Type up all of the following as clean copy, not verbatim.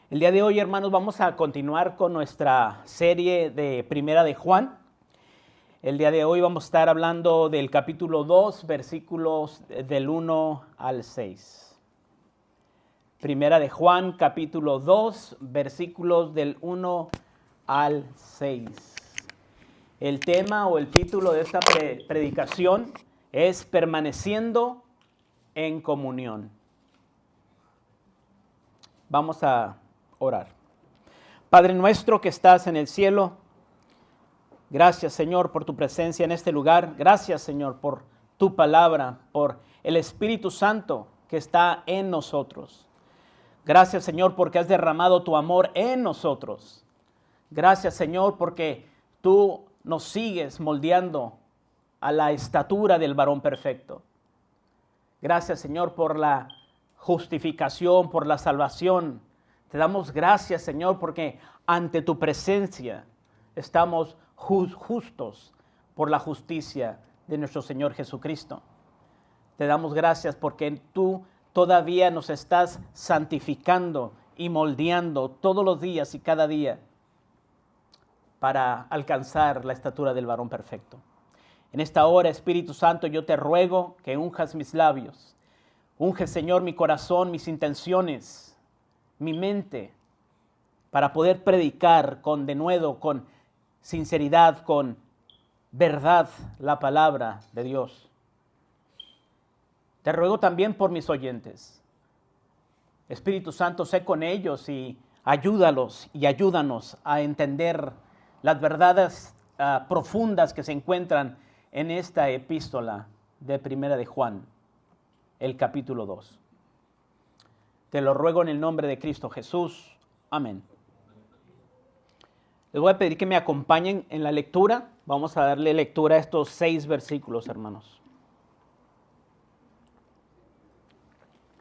El día de hoy, hermanos, vamos a continuar con nuestra serie de Primera de Juan. El día de hoy vamos a estar hablando del capítulo 2, versículos del 1 al 6. Primera de Juan, capítulo 2, versículos del 1 al 6. El tema o el título de esta predicación es Permaneciendo en comunión. Vamos a orar. Padre nuestro que estás en el cielo, gracias, Señor, por tu presencia en este lugar. Gracias, Señor, por tu palabra, por el Espíritu Santo que está en nosotros. Gracias, Señor, porque has derramado tu amor en nosotros. Gracias, Señor, porque tú nos sigues moldeando a la estatura del varón perfecto. Gracias, Señor, por la justificación, por la salvación. Te damos gracias, Señor, porque ante tu presencia estamos justos por la justicia de nuestro Señor Jesucristo. Te damos gracias porque tú todavía nos estás santificando y moldeando todos los días y cada día para alcanzar la estatura del varón perfecto. En esta hora, Espíritu Santo, yo te ruego que unjas mis labios. Unge, Señor, mi corazón, mis intenciones, mi mente, para poder predicar con denuedo, con sinceridad, con verdad la palabra de Dios. Te ruego también por mis oyentes. Espíritu Santo, sé con ellos y ayúdalos y ayúdanos a entender las verdades profundas que se encuentran en esta epístola de Primera de Juan, el capítulo 2. Te lo ruego en el nombre de Cristo Jesús. Amén. Les voy a pedir que me acompañen en la lectura. Vamos a darle lectura a estos 6 versículos, hermanos.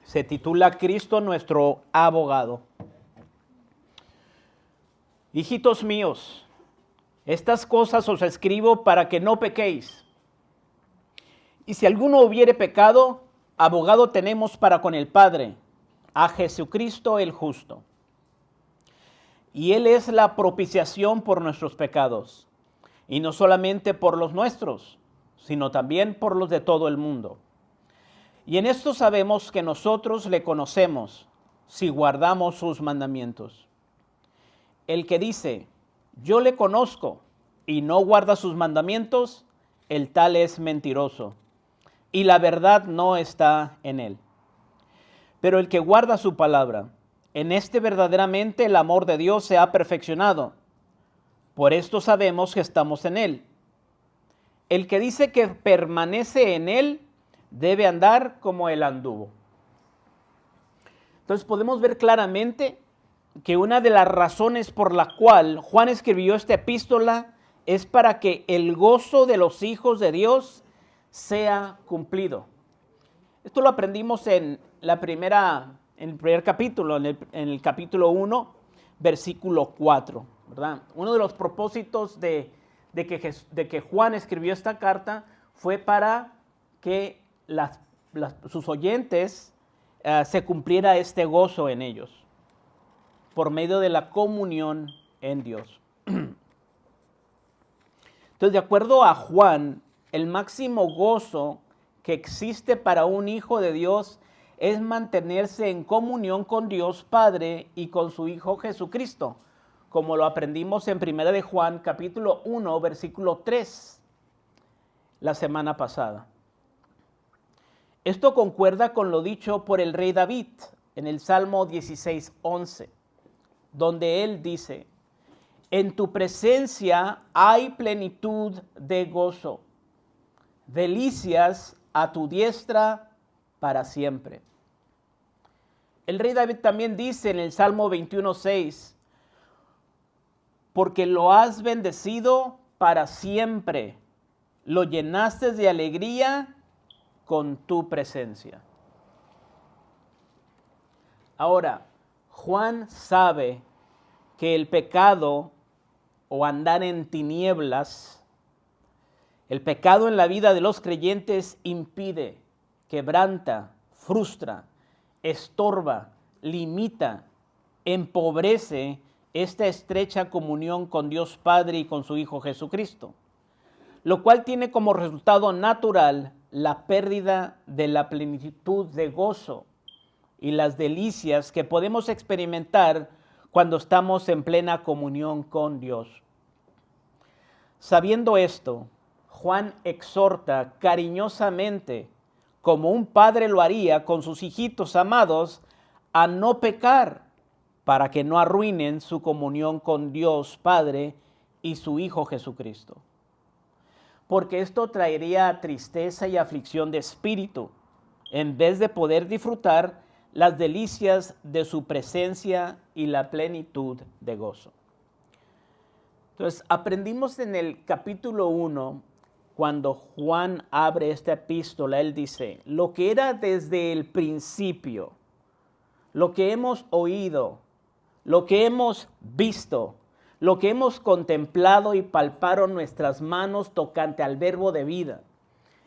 Se titula Cristo nuestro abogado. Hijitos míos, estas cosas os escribo para que no pequéis. Y si alguno hubiere pecado, abogado tenemos para con el Padre, a Jesucristo el justo. Y Él es la propiciación por nuestros pecados, y no solamente por los nuestros, sino también por los de todo el mundo. Y en esto sabemos que nosotros le conocemos, si guardamos sus mandamientos. El que dice, yo le conozco, y no guarda sus mandamientos, el tal es mentiroso, y la verdad no está en él. Pero el que guarda su palabra, en este verdaderamente el amor de Dios se ha perfeccionado. Por esto sabemos que estamos en él. El que dice que permanece en él, debe andar como él anduvo. Entonces podemos ver claramente que una de las razones por la cual Juan escribió esta epístola es para que el gozo de los hijos de Dios sea cumplido. Esto lo aprendimos en el primer capítulo, en el capítulo 1, versículo 4, ¿verdad? Uno de los propósitos de que Juan escribió esta carta fue para que sus oyentes se cumpliera este gozo en ellos, por medio de la comunión en Dios. Entonces, de acuerdo a Juan, el máximo gozo que existe para un hijo de Dios es mantenerse en comunión con Dios Padre y con su Hijo Jesucristo, como lo aprendimos en 1 de Juan, capítulo 1, versículo 3, la semana pasada. Esto concuerda con lo dicho por el rey David en el Salmo 16:11, donde él dice, en tu presencia hay plenitud de gozo, delicias a tu diestra para siempre. El rey David también dice en el Salmo 21:6, porque lo has bendecido para siempre, lo llenaste de alegría con tu presencia. Ahora, Juan sabe que el pecado o andar en tinieblas, el pecado en la vida de los creyentes impide, quebranta, frustra, estorba, limita empobrece esta estrecha comunión con Dios Padre y con su Hijo Jesucristo, lo cual tiene como resultado natural la pérdida de la plenitud de gozo y las delicias que podemos experimentar cuando estamos en plena comunión con Dios. Sabiendo esto, Juan exhorta cariñosamente, como un padre lo haría con sus hijitos amados, a no pecar para que no arruinen su comunión con Dios Padre y su Hijo Jesucristo. Porque esto traería tristeza y aflicción de espíritu, en vez de poder disfrutar las delicias de su presencia y la plenitud de gozo. Entonces, aprendimos en el capítulo 1, cuando Juan abre esta epístola, él dice, lo que era desde el principio, lo que hemos oído, lo que hemos visto, lo que hemos contemplado y palparon nuestras manos tocante al verbo de vida.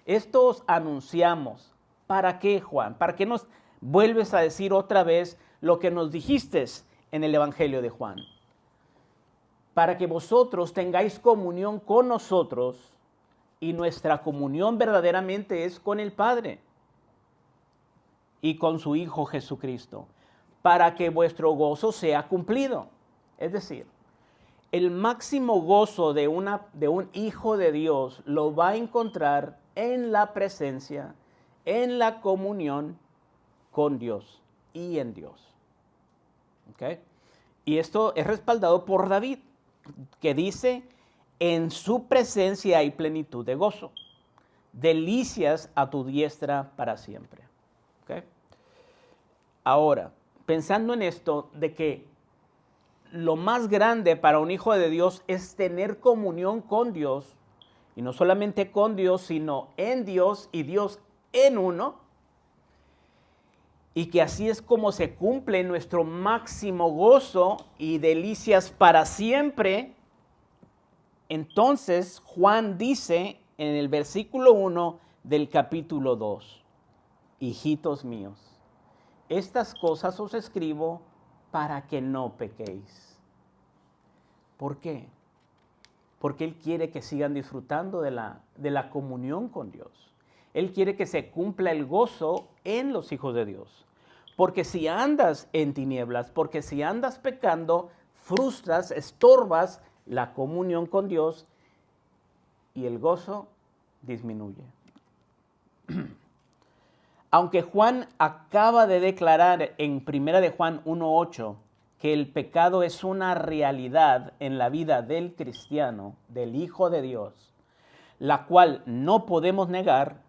Esto os anunciamos. ¿Para qué, Juan? ¿Para qué nos vuelves a decir otra vez lo que nos dijiste en el Evangelio de Juan? Para que vosotros tengáis comunión con nosotros, y nuestra comunión verdaderamente es con el Padre y con su Hijo Jesucristo, para que vuestro gozo sea cumplido. Es decir, el máximo gozo de un hijo de Dios lo va a encontrar en la presencia, en la comunión con Dios y en Dios. ¿Okay? Y esto es respaldado por David, que dice, en su presencia hay plenitud de gozo, delicias a tu diestra para siempre. ¿Okay? Ahora, pensando en esto de que lo más grande para un hijo de Dios es tener comunión con Dios, y no solamente con Dios, sino en Dios y Dios en uno, y que así es como se cumple nuestro máximo gozo y delicias para siempre. Entonces Juan dice en el versículo 1 del capítulo 2, hijitos míos, estas cosas os escribo para que no pequéis. ¿Por qué? Porque Él quiere que sigan disfrutando de la comunión con Dios. Él quiere que se cumpla el gozo en los hijos de Dios. Porque si andas en tinieblas, porque si andas pecando, frustras, estorbas la comunión con Dios y el gozo disminuye. Aunque Juan acaba de declarar en 1 de Juan 1:8 que el pecado es una realidad en la vida del cristiano, del Hijo de Dios, la cual no podemos negar,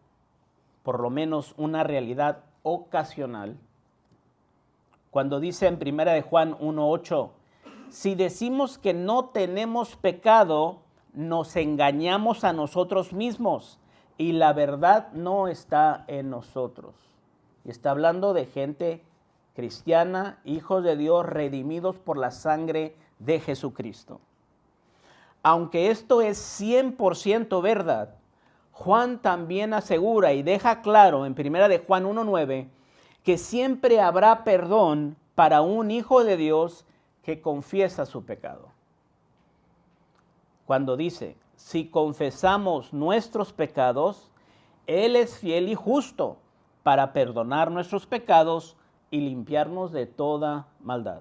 por lo menos una realidad ocasional. Cuando dice en 1 de Juan 1:8, si decimos que no tenemos pecado, nos engañamos a nosotros mismos y la verdad no está en nosotros. Y está hablando de gente cristiana, hijos de Dios, redimidos por la sangre de Jesucristo. Aunque esto es 100% verdad, Juan también asegura y deja claro en 1 de Juan 1:9 que siempre habrá perdón para un hijo de Dios que confiesa su pecado. Cuando dice, si confesamos nuestros pecados, Él es fiel y justo para perdonar nuestros pecados y limpiarnos de toda maldad.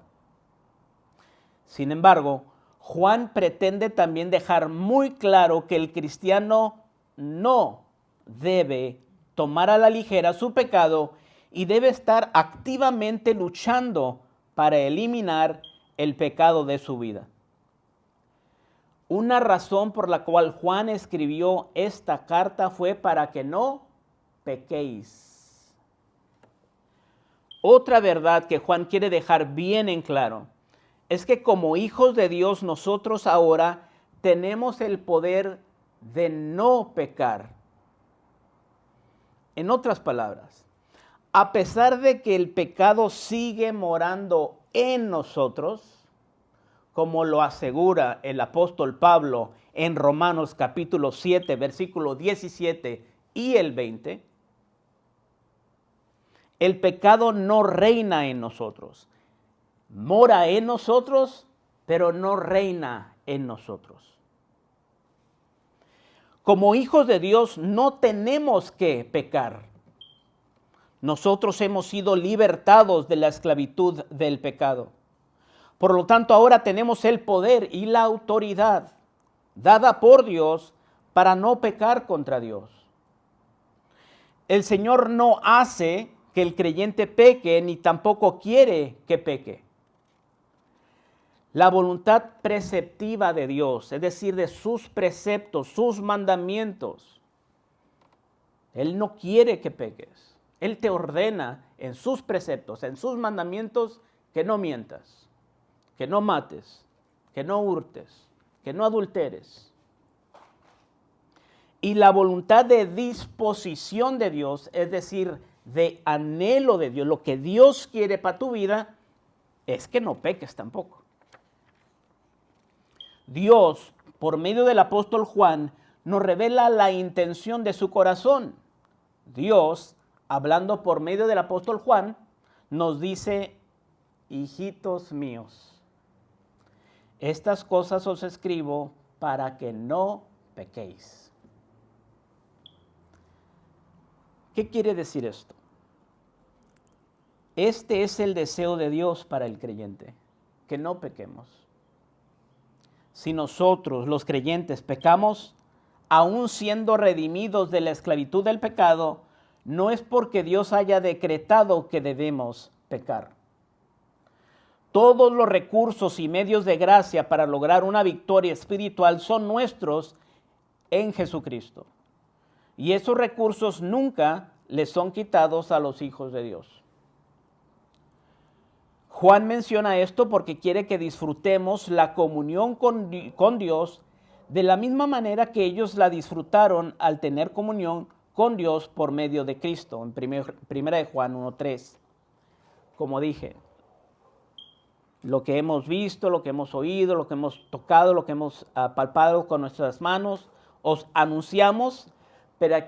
Sin embargo, Juan pretende también dejar muy claro que el cristiano no debe tomar a la ligera su pecado y debe estar activamente luchando para eliminar el pecado de su vida. Una razón por la cual Juan escribió esta carta fue para que no pequéis. Otra verdad que Juan quiere dejar bien en claro es que como hijos de Dios nosotros ahora tenemos el poder de no pecar. En otras palabras, a pesar de que el pecado sigue morando en nosotros, como lo asegura el apóstol Pablo en Romanos capítulo 7, versículo 17 y el 20, el pecado no reina en nosotros. mora en nosotros, pero no reina en nosotros. Como hijos de Dios no tenemos que pecar. Nosotros hemos sido libertados de la esclavitud del pecado. Por lo tanto, ahora tenemos el poder y la autoridad dada por Dios para no pecar contra Dios. El Señor no hace que el creyente peque, ni tampoco quiere que peque. La voluntad preceptiva de Dios, es decir, de sus preceptos, sus mandamientos. Él no quiere que peques. Él te ordena en sus preceptos, en sus mandamientos, que no mientas, que no mates, que no hurtes, que no adulteres. Y la voluntad de disposición de Dios, es decir, de anhelo de Dios, lo que Dios quiere para tu vida, es que no peques tampoco. Dios, por medio del apóstol Juan, nos revela la intención de su corazón. Dios, hablando por medio del apóstol Juan, nos dice: hijitos míos, estas cosas os escribo para que no pequéis. ¿Qué quiere decir esto? Este es el deseo de Dios para el creyente, que no pequemos. Si nosotros, los creyentes, pecamos, aún siendo redimidos de la esclavitud del pecado, no es porque Dios haya decretado que debemos pecar. Todos los recursos y medios de gracia para lograr una victoria espiritual son nuestros en Jesucristo. Y esos recursos nunca les son quitados a los hijos de Dios. Juan menciona esto porque quiere que disfrutemos la comunión con Dios de la misma manera que ellos la disfrutaron al tener comunión con Dios por medio de Cristo, en 1 de Juan 1:3. Como dije, lo que hemos visto, lo que hemos oído, lo que hemos tocado, lo que hemos palpado con nuestras manos, os anunciamos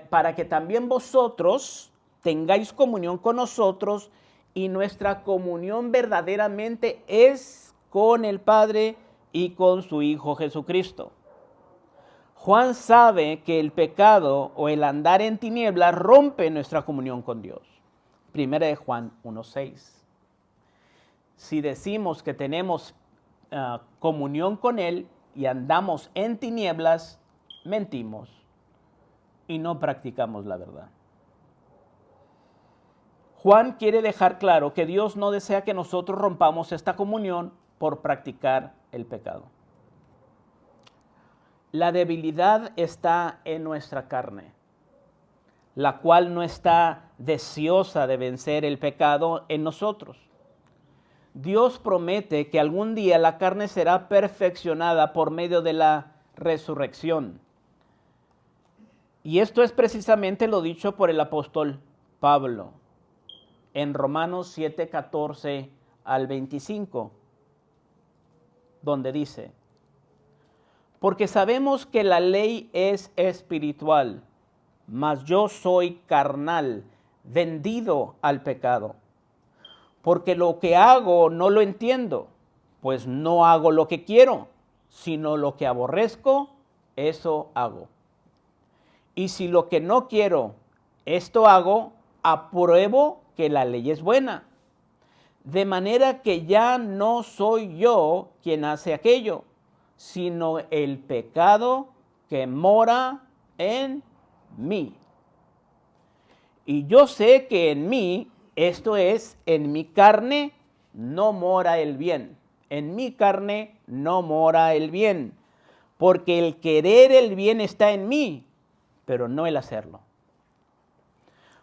para que también vosotros tengáis comunión con nosotros, y nuestra comunión verdaderamente es con el Padre y con su Hijo Jesucristo. Juan sabe que el pecado o el andar en tinieblas rompe nuestra comunión con Dios. 1 de Juan 1:6. Si decimos que tenemos comunión con Él y andamos en tinieblas, mentimos y no practicamos la verdad. Juan quiere dejar claro que Dios no desea que nosotros rompamos esta comunión por practicar el pecado. La debilidad está en nuestra carne, la cual no está deseosa de vencer el pecado en nosotros. Dios promete que algún día la carne será perfeccionada por medio de la resurrección. Y esto es precisamente lo dicho por el apóstol Pablo en Romanos 7:14 al 25, donde dice: porque sabemos que la ley es espiritual, mas yo soy carnal, vendido al pecado. Porque lo que hago no lo entiendo, pues no hago lo que quiero, sino lo que aborrezco, eso hago. Y si lo que no quiero, esto hago, apruebo que la ley es buena. De manera que ya no soy yo quien hace aquello, sino el pecado que mora en mí. Y yo sé que en mí, esto es, en mi carne, no mora el bien. En mi carne no mora el bien, porque el querer el bien está en mí, pero no el hacerlo.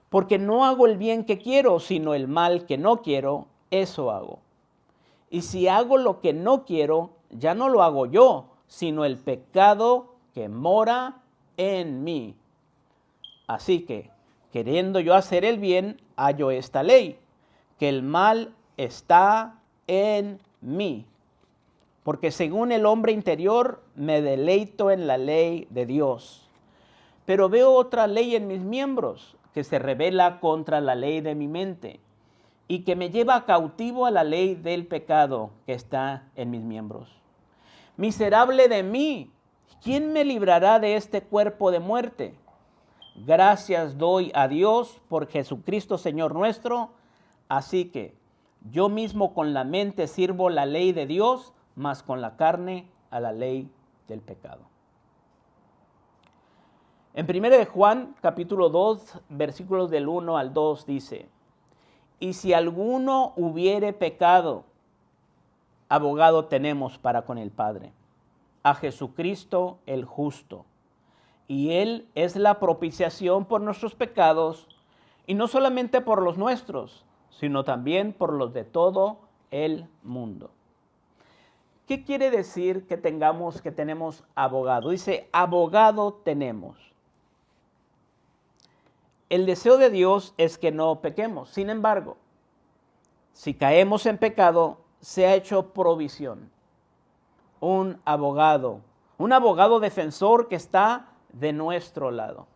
Porque no hago el bien que quiero, sino el mal que no quiero, eso hago. Y si hago lo que no quiero, ya no lo hago yo, sino el pecado que mora en mí. Así que, queriendo yo hacer el bien, hallo esta ley, que el mal está en mí. Porque según el hombre interior, me deleito en la ley de Dios. Pero veo otra ley en mis miembros, que se rebela contra la ley de mi mente, y que me lleva cautivo a la ley del pecado que está en mis miembros. Miserable de mí, ¿quién me librará de este cuerpo de muerte? Gracias doy a Dios por Jesucristo Señor nuestro. Así que yo mismo con la mente sirvo la ley de Dios, mas con la carne a la ley del pecado. En 1 de Juan, capítulo 2, versículos del 1 al 2 dice: y si alguno hubiere pecado, abogado tenemos para con el Padre, a Jesucristo el justo. Y Él es la propiciación por nuestros pecados, y no solamente por los nuestros, sino también por los de todo el mundo. ¿Qué quiere decir que tenemos abogado? Dice, abogado tenemos. El deseo de Dios es que no pequemos. Sin embargo, si caemos en pecado, se ha hecho provisión. Un abogado defensor que está de nuestro lado.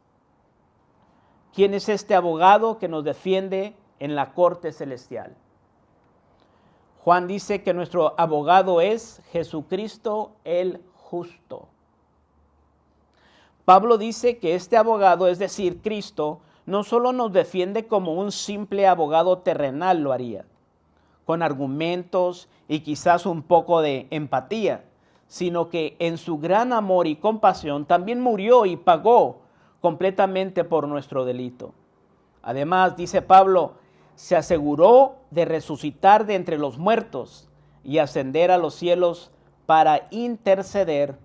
¿Quién es este abogado que nos defiende en la corte celestial? Juan dice que nuestro abogado es Jesucristo el justo. Pablo dice que este abogado, es decir, Cristo, no solo nos defiende como un simple abogado terrenal lo haría, con argumentos y quizás un poco de empatía, sino que en su gran amor y compasión también murió y pagó completamente por nuestro delito. Además, dice Pablo, se aseguró de resucitar de entre los muertos y ascender a los cielos para interceder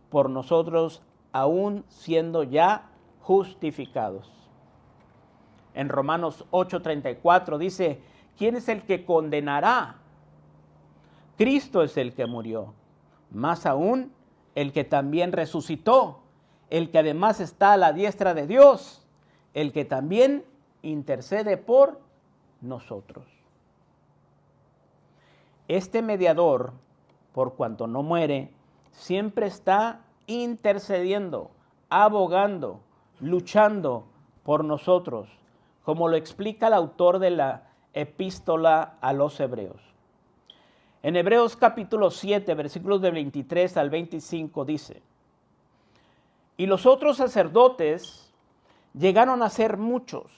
por nosotros, aún siendo ya justificados. En Romanos 8:34 dice, ¿quién es el que condenará? Cristo es el que murió, más aún el que también resucitó, el que además está a la diestra de Dios, el que también intercede por nosotros. Este mediador, por cuanto no muere, siempre está intercediendo, abogando, luchando por nosotros, como lo explica el autor de la epístola a los Hebreos. En Hebreos capítulo 7, versículos de 23 al 25 dice, y los otros sacerdotes llegaron a ser muchos,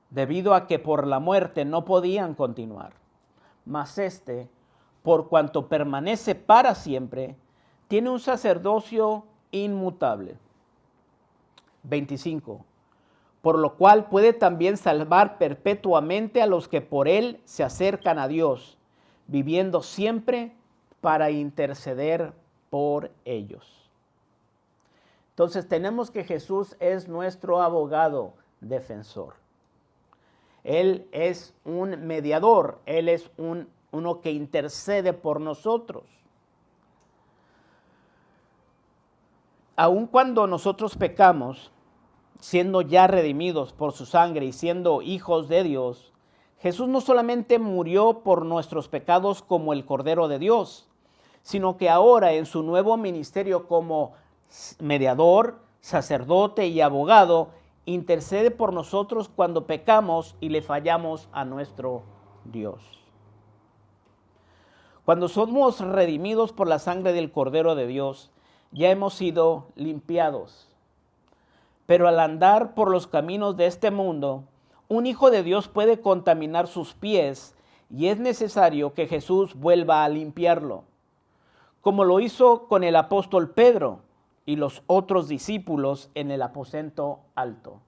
debido a que por la muerte no podían continuar. Mas este, por cuanto permanece para siempre, tiene un sacerdocio inmutable. 25. Por lo cual puede también salvar perpetuamente a los que por él se acercan a Dios, viviendo siempre para interceder por ellos. Entonces tenemos que Jesús es nuestro abogado defensor. Él es un mediador, Él es uno que intercede por nosotros. Aun cuando nosotros pecamos, siendo ya redimidos por su sangre y siendo hijos de Dios, Jesús no solamente murió por nuestros pecados como el Cordero de Dios, sino que ahora en su nuevo ministerio como mediador, sacerdote y abogado, intercede por nosotros cuando pecamos y le fallamos a nuestro Dios. Cuando somos redimidos por la sangre del Cordero de Dios, ya hemos sido limpiados. Pero al andar por los caminos de este mundo, un hijo de Dios puede contaminar sus pies y es necesario que Jesús vuelva a limpiarlo, como lo hizo con el apóstol Pedro y los otros discípulos en el aposento alto.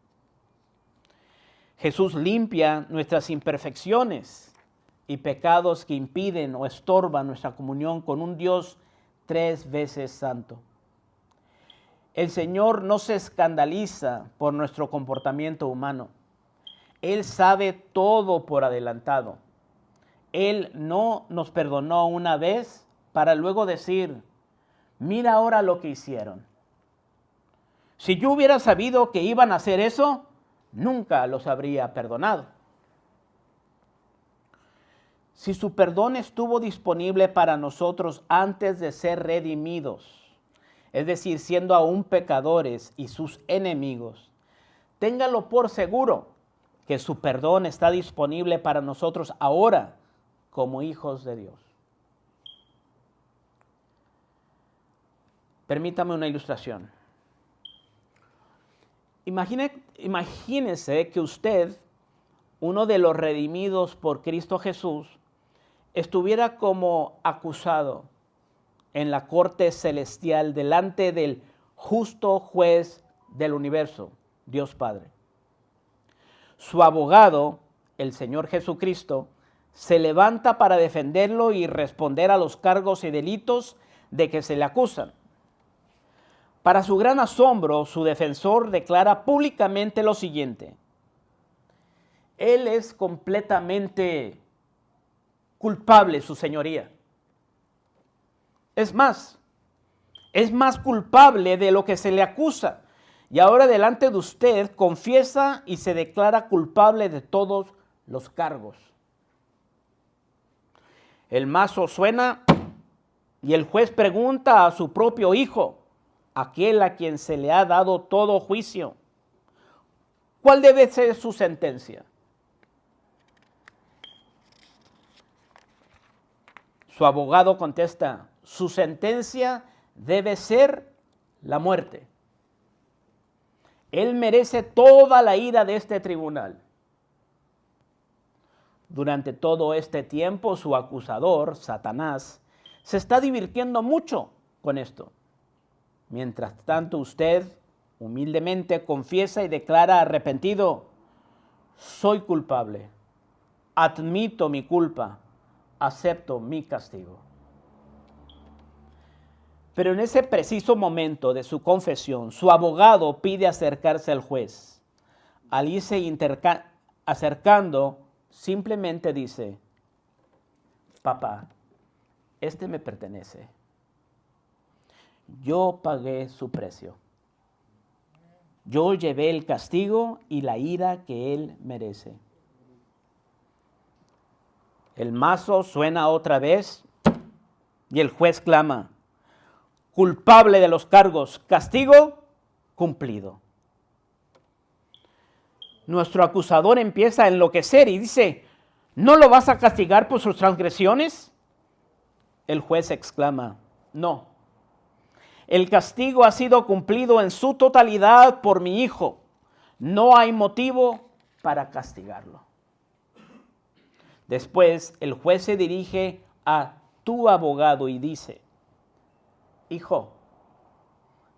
Jesús limpia nuestras imperfecciones y pecados que impiden o estorban nuestra comunión con un Dios 3 veces santo. El Señor no se escandaliza por nuestro comportamiento humano. Él sabe todo por adelantado. Él no nos perdonó una vez para luego decir, mira ahora lo que hicieron. Si yo hubiera sabido que iban a hacer eso, nunca los habría perdonado. Si su perdón estuvo disponible para nosotros antes de ser redimidos, es decir, siendo aún pecadores y sus enemigos, téngalo por seguro que su perdón está disponible para nosotros ahora como hijos de Dios. Permítame una ilustración. Imagínese que usted, uno de los redimidos por Cristo Jesús, estuviera como acusado en la corte celestial delante del justo juez del universo, Dios Padre. Su abogado, el Señor Jesucristo, se levanta para defenderlo y responder a los cargos y delitos de que se le acusan. Para su gran asombro, su defensor declara públicamente lo siguiente: Él es completamente culpable, su señoría. Es más culpable de lo que se le acusa. Y ahora delante de usted confiesa y se declara culpable de todos los cargos. El mazo suena y el juez pregunta a su propio hijo, aquel a quien se le ha dado todo juicio, ¿cuál debe ser su sentencia? Su abogado contesta, su sentencia debe ser la muerte. Él merece toda la ira de este tribunal. Durante todo este tiempo, su acusador, Satanás, se está divirtiendo mucho con esto. Mientras tanto, usted humildemente confiesa y declara arrepentido: soy culpable, admito mi culpa, acepto mi castigo. Pero en ese preciso momento de su confesión, su abogado pide acercarse al juez. Al irse acercando, simplemente dice: papá, este me pertenece. Yo pagué su precio. Yo llevé el castigo y la ira que él merece. El mazo suena otra vez y el juez clama: culpable de los cargos, castigo cumplido. Nuestro acusador empieza a enloquecer y dice: ¿no lo vas a castigar por sus transgresiones? El juez exclama: no. El castigo ha sido cumplido en su totalidad por mi hijo. No hay motivo para castigarlo. Después, el juez se dirige a tu abogado y dice: hijo,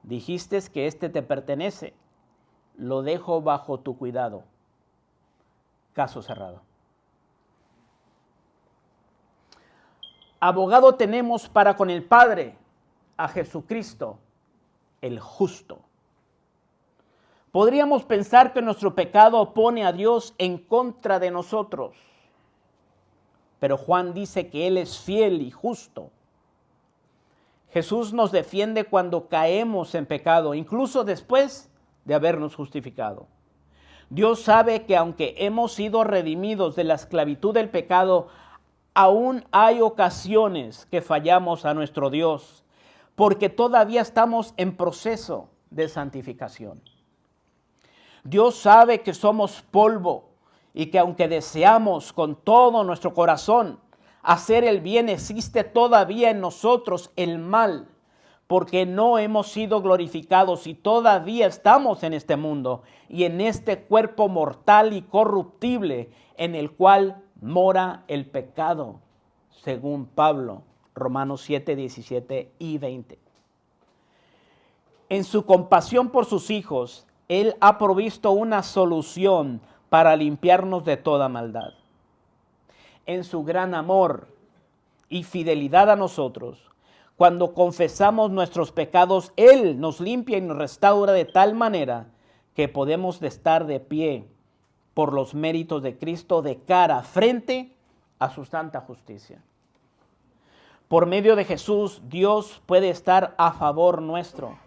dijiste que este te pertenece. Lo dejo bajo tu cuidado. Caso cerrado. Abogado tenemos para con el Padre, a Jesucristo, el justo. Podríamos pensar que nuestro pecado pone a Dios en contra de nosotros, pero Juan dice que Él es fiel y justo. Jesús nos defiende cuando caemos en pecado, incluso después de habernos justificado. Dios sabe que aunque hemos sido redimidos de la esclavitud del pecado, aún hay ocasiones que fallamos a nuestro Dios, porque todavía estamos en proceso de santificación. Dios sabe que somos polvo y que aunque deseamos con todo nuestro corazón hacer el bien, existe todavía en nosotros el mal, porque no hemos sido glorificados y todavía estamos en este mundo y en este cuerpo mortal y corruptible en el cual mora el pecado, según Pablo, Romanos 7, 17 y 20. En su compasión por sus hijos, Él ha provisto una solución para limpiarnos de toda maldad. En su gran amor y fidelidad a nosotros, cuando confesamos nuestros pecados, Él nos limpia y nos restaura de tal manera que podemos estar de pie por los méritos de Cristo de cara frente a su santa justicia. Por medio de Jesús, Dios puede estar a favor nuestro,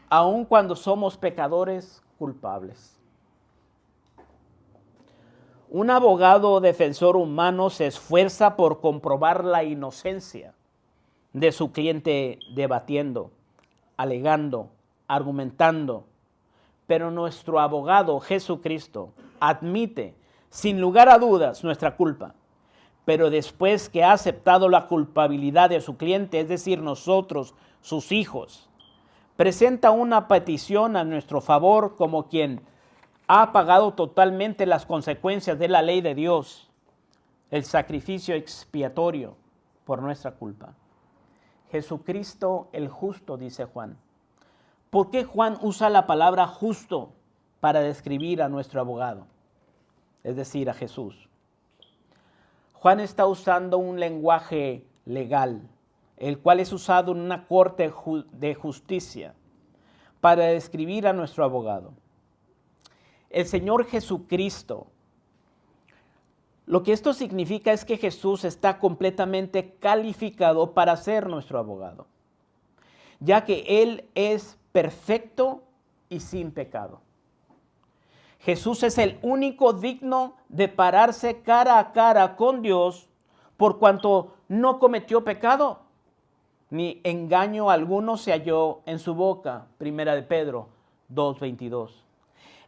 aun cuando somos pecadores culpables. Un abogado o defensor humano se esfuerza por comprobar la inocencia de su cliente debatiendo, alegando, argumentando. Pero nuestro abogado Jesucristo admite sin lugar a dudas, nuestra culpa. Pero después que ha aceptado la culpabilidad de su cliente, es decir, nosotros, sus hijos, presenta una petición a nuestro favor como quien ha pagado totalmente las consecuencias de la ley de Dios, el sacrificio expiatorio por nuestra culpa. Jesucristo el justo, dice Juan. ¿Por qué Juan usa la palabra justo para describir a nuestro abogado? Es decir, a Jesús. Juan está usando un lenguaje legal, el cual es usado en una corte de justicia para describir a nuestro abogado. El Señor Jesucristo. Lo que esto significa es que Jesús está completamente calificado para ser nuestro abogado, ya que Él es perfecto y sin pecado. Jesús es el único digno de pararse cara a cara con Dios por cuanto no cometió pecado, ni engaño alguno se halló en su boca. Primera de Pedro 2:22.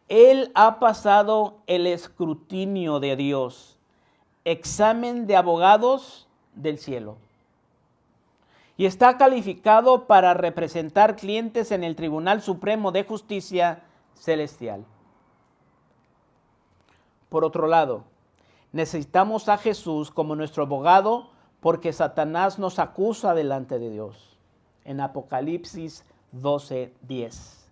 Él ha pasado el escrutinio de Dios, examen de abogados del cielo, y está calificado para representar clientes en el Tribunal Supremo de Justicia Celestial. Por otro lado, necesitamos a Jesús como nuestro abogado porque Satanás nos acusa delante de Dios. En Apocalipsis 12:10.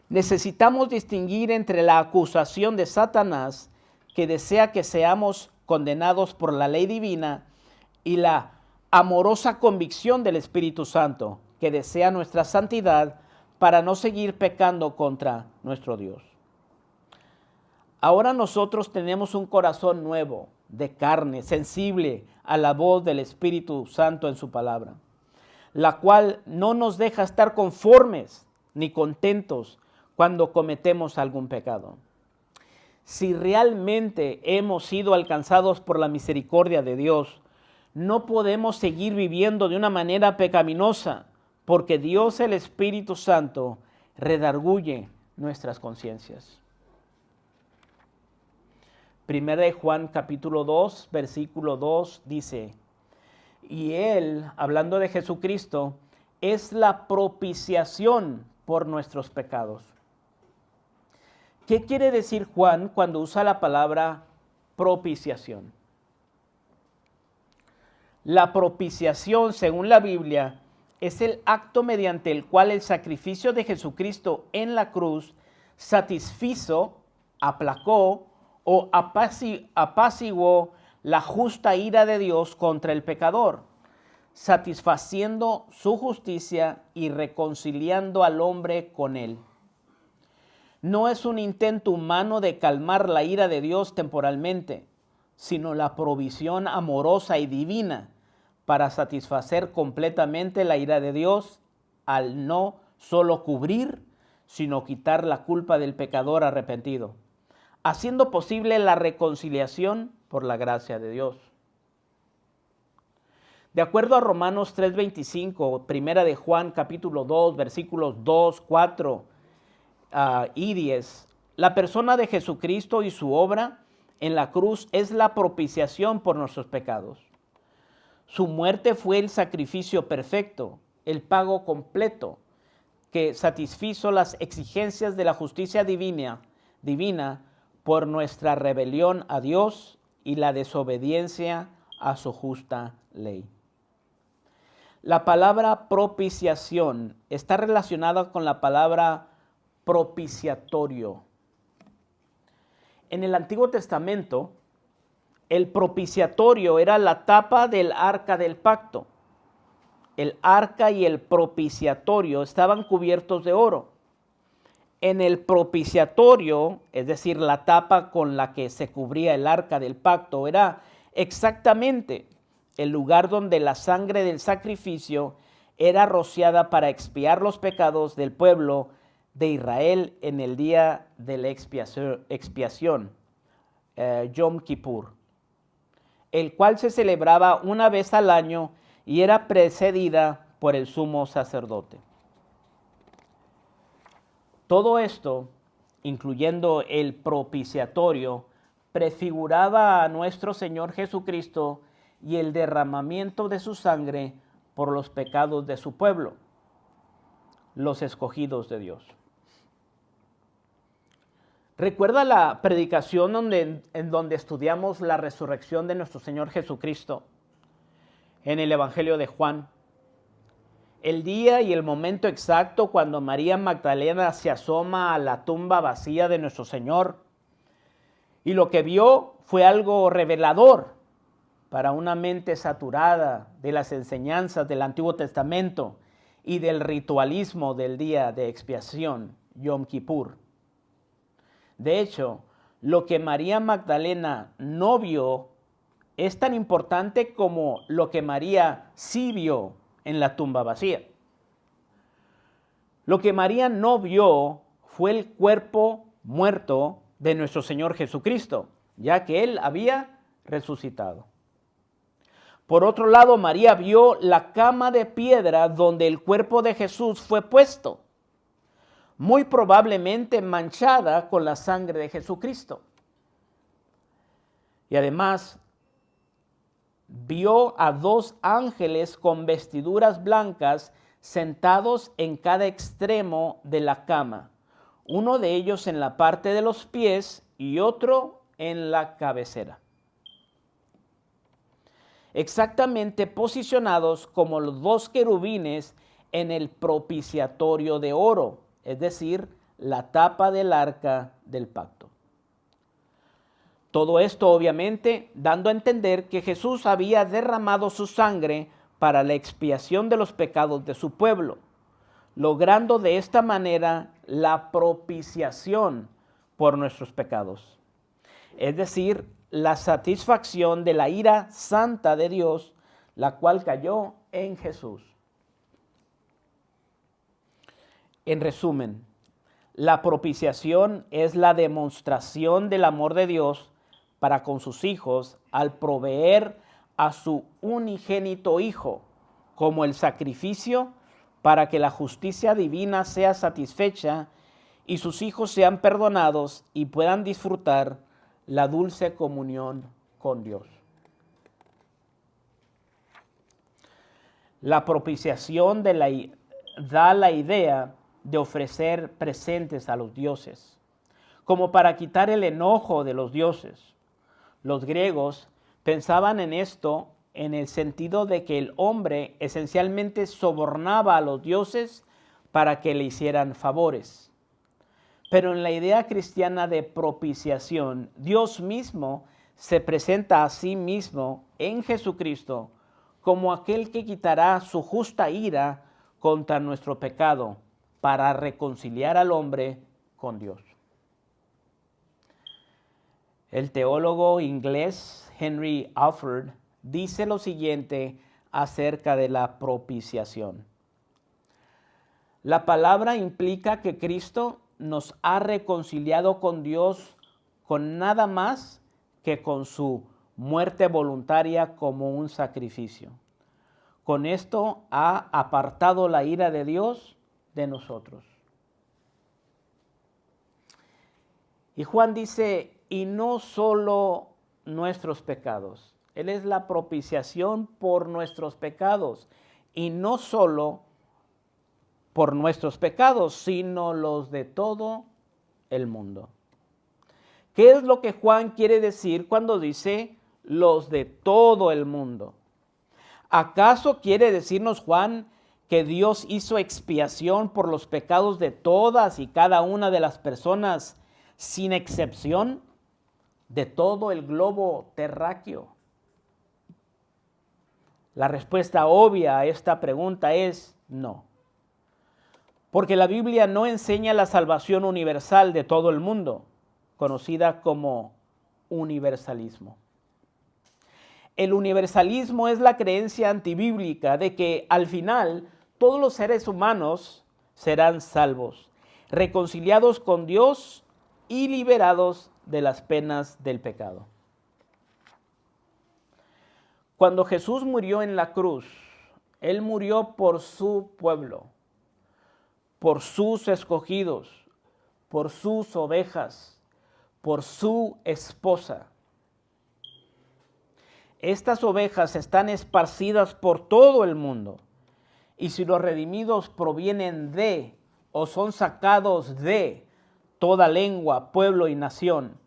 Necesitamos distinguir entre la acusación de Satanás, que desea que seamos condenados por la ley divina, y la amorosa convicción del Espíritu Santo, que desea nuestra santidad para no seguir pecando contra nuestro Dios. Ahora nosotros tenemos un corazón nuevo, de carne, sensible a la voz del Espíritu Santo en su palabra, la cual no nos deja estar conformes ni contentos cuando cometemos algún pecado. Si realmente hemos sido alcanzados por la misericordia de Dios, no podemos seguir viviendo de una manera pecaminosa, porque Dios el Espíritu Santo redarguye nuestras conciencias. Primera de Juan capítulo 2, versículo 2 dice, y Él, hablando de Jesucristo, es la propiciación por nuestros pecados. ¿Qué quiere decir Juan cuando usa la palabra propiciación? La propiciación, según la Biblia, es el acto mediante el cual el sacrificio de Jesucristo en la cruz satisfizo, aplacó o apaciguó la justa ira de Dios contra el pecador, satisfaciendo su justicia y reconciliando al hombre con él. No es un intento humano de calmar la ira de Dios temporalmente, sino la provisión amorosa y divina para satisfacer completamente la ira de Dios al no solo cubrir, sino quitar la culpa del pecador arrepentido, haciendo posible la reconciliación por la gracia de Dios. De acuerdo a Romanos 3:25, Primera de Juan capítulo 2, versículos 2, 4 y 10, la persona de Jesucristo y su obra en la cruz es la propiciación por nuestros pecados. Su muerte fue el sacrificio perfecto, el pago completo que satisfizo las exigencias de la justicia divina por nuestra rebelión a Dios y la desobediencia a su justa ley. La palabra propiciación está relacionada con la palabra propiciatorio. En el Antiguo Testamento, el propiciatorio era la tapa del arca del pacto. El arca y el propiciatorio estaban cubiertos de oro. En el propiciatorio, es decir, la tapa con la que se cubría el arca del pacto, era exactamente el lugar donde la sangre del sacrificio era rociada para expiar los pecados del pueblo de Israel en el día de la expiación, Yom Kippur, el cual se celebraba una vez al año y era precedida por el sumo sacerdote. Todo esto, incluyendo el propiciatorio, prefiguraba a nuestro Señor Jesucristo y el derramamiento de su sangre por los pecados de su pueblo, los escogidos de Dios. ¿Recuerda la predicación en donde estudiamos la resurrección de nuestro Señor Jesucristo en el Evangelio de Juan? El día y el momento exacto cuando María Magdalena se asoma a la tumba vacía de nuestro Señor, y lo que vio fue algo revelador para una mente saturada de las enseñanzas del Antiguo Testamento y del ritualismo del día de expiación, Yom Kippur. De hecho, lo que María Magdalena no vio es tan importante como lo que María sí vio en la tumba vacía. Lo que María no vio fue el cuerpo muerto de nuestro Señor Jesucristo, ya que Él había resucitado. Por otro lado, María vio la cama de piedra donde el cuerpo de Jesús fue puesto, muy probablemente manchada con la sangre de Jesucristo. Y además, vio a 2 ángeles con vestiduras blancas sentados en cada extremo de la cama, uno de ellos en la parte de los pies y otro en la cabecera, exactamente posicionados como los 2 querubines en el propiciatorio de oro, es decir, la tapa del arca del pacto. Todo esto obviamente dando a entender que Jesús había derramado su sangre para la expiación de los pecados de su pueblo, logrando de esta manera la propiciación por nuestros pecados. Es decir, la satisfacción de la ira santa de Dios, la cual cayó en Jesús. En resumen, la propiciación es la demostración del amor de Dios para con sus hijos al proveer a su unigénito Hijo como el sacrificio para que la justicia divina sea satisfecha y sus hijos sean perdonados y puedan disfrutar la dulce comunión con Dios. La propiciación da la idea de ofrecer presentes a los dioses, como para quitar el enojo de los dioses. Los griegos pensaban en esto en el sentido de que el hombre esencialmente sobornaba a los dioses para que le hicieran favores. Pero en la idea cristiana de propiciación, Dios mismo se presenta a sí mismo en Jesucristo como aquel que quitará su justa ira contra nuestro pecado para reconciliar al hombre con Dios. El teólogo inglés Henry Alford dice lo siguiente acerca de la propiciación. La palabra implica que Cristo nos ha reconciliado con Dios con nada más que con su muerte voluntaria como un sacrificio. Con esto ha apartado la ira de Dios de nosotros. Y Juan dice, y no solo nuestros pecados. Él es la propiciación por nuestros pecados. Y no solo por nuestros pecados, sino los de todo el mundo. ¿Qué es lo que Juan quiere decir cuando dice los de todo el mundo? ¿Acaso quiere decirnos Juan que Dios hizo expiación por los pecados de todas y cada una de las personas sin excepción de todo el globo terráqueo? La respuesta obvia a esta pregunta es no. Porque la Biblia no enseña la salvación universal de todo el mundo, conocida como universalismo. El universalismo es la creencia antibíblica de que al final todos los seres humanos serán salvos, reconciliados con Dios y liberados de las penas del pecado. Cuando Jesús murió en la cruz, Él murió por su pueblo, por sus escogidos, por sus ovejas, por su esposa. Estas ovejas están esparcidas por todo el mundo. Y si los redimidos provienen de o son sacados de toda lengua, pueblo y nación,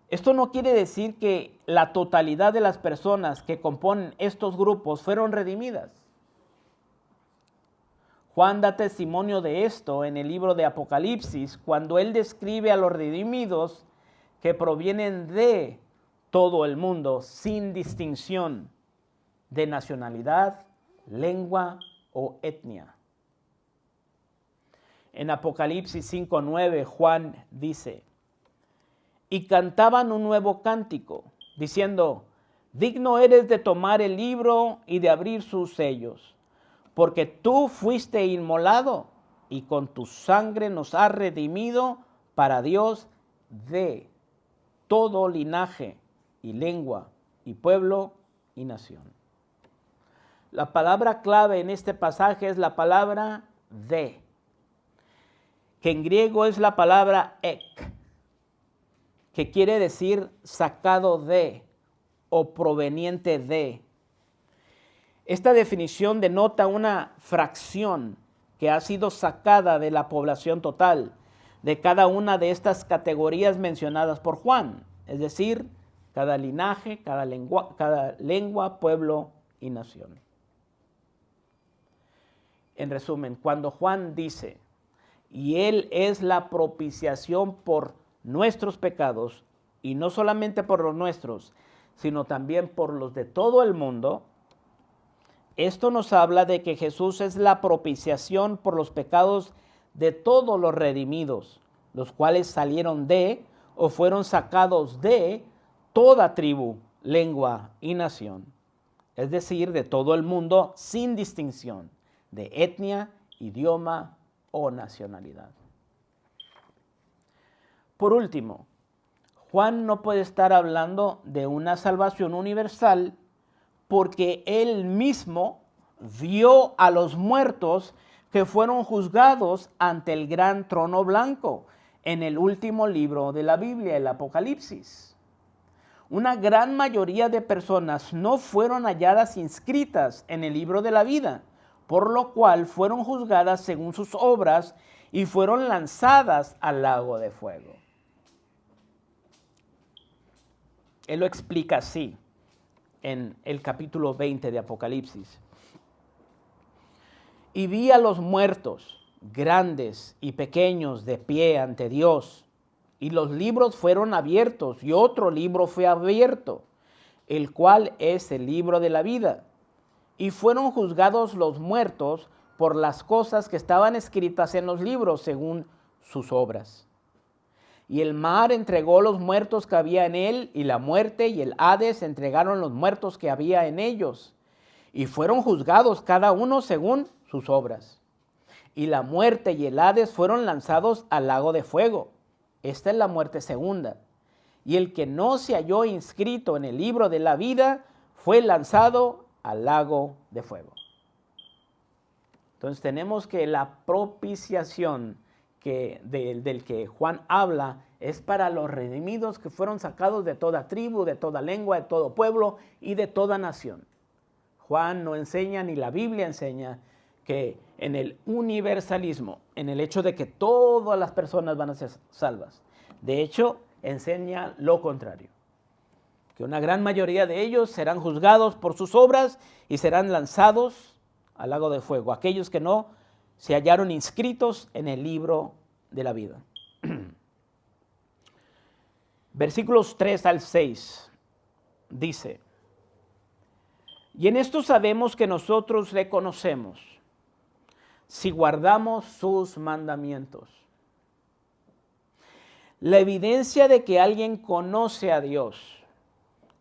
esto no quiere decir que la totalidad de las personas que componen estos grupos fueron redimidas. Juan da testimonio de esto en el libro de Apocalipsis, cuando él describe a los redimidos que provienen de todo el mundo, sin distinción de nacionalidad, lengua o etnia. En Apocalipsis 5:9, Juan dice: y cantaban un nuevo cántico, diciendo: digno eres de tomar el libro y de abrir sus sellos, porque tú fuiste inmolado y con tu sangre nos has redimido para Dios de todo linaje y lengua y pueblo y nación. La palabra clave en este pasaje es la palabra de, que en griego es la palabra ek, que quiere decir sacado de o proveniente de. Esta definición denota una fracción que ha sido sacada de la población total de cada una de estas categorías mencionadas por Juan, es decir, cada linaje, cada lengua, pueblo y nación. En resumen, cuando Juan dice: y Él es la propiciación por nuestros pecados, y no solamente por los nuestros, sino también por los de todo el mundo, esto nos habla de que Jesús es la propiciación por los pecados de todos los redimidos, los cuales salieron de o fueron sacados de toda tribu, lengua y nación, es decir, de todo el mundo sin distinción de etnia, idioma o nacionalidad. Por último, Juan no puede estar hablando de una salvación universal porque él mismo vio a los muertos que fueron juzgados ante el gran trono blanco en el último libro de la Biblia, el Apocalipsis. Una gran mayoría de personas no fueron halladas inscritas en el libro de la vida, por lo cual fueron juzgadas según sus obras y fueron lanzadas al lago de fuego. Él lo explica así en el capítulo 20 de Apocalipsis. Y vi a los muertos, grandes y pequeños, de pie ante Dios, y los libros fueron abiertos, y otro libro fue abierto, el cual es el libro de la vida. Y fueron juzgados los muertos por las cosas que estaban escritas en los libros según sus obras. Y el mar entregó los muertos que había en él, y la muerte y el Hades entregaron los muertos que había en ellos. Y fueron juzgados cada uno según sus obras. Y la muerte y el Hades fueron lanzados al lago de fuego. Esta es la muerte segunda. Y el que no se halló inscrito en el libro de la vida fue lanzado al lago de fuego. Entonces tenemos que la propiciación del que Juan habla es para los redimidos que fueron sacados de toda tribu, de toda lengua, de todo pueblo y de toda nación. Juan no enseña, ni la Biblia enseña, que en el universalismo, en el hecho de que todas las personas van a ser salvas. De hecho, enseña lo contrario, que una gran mayoría de ellos serán juzgados por sus obras y serán lanzados al lago de fuego, aquellos que no se hallaron inscritos en el libro de la vida. Versículos 3 al 6 dice: y en esto sabemos que nosotros le conocemos, si guardamos sus mandamientos. La evidencia de que alguien conoce a Dios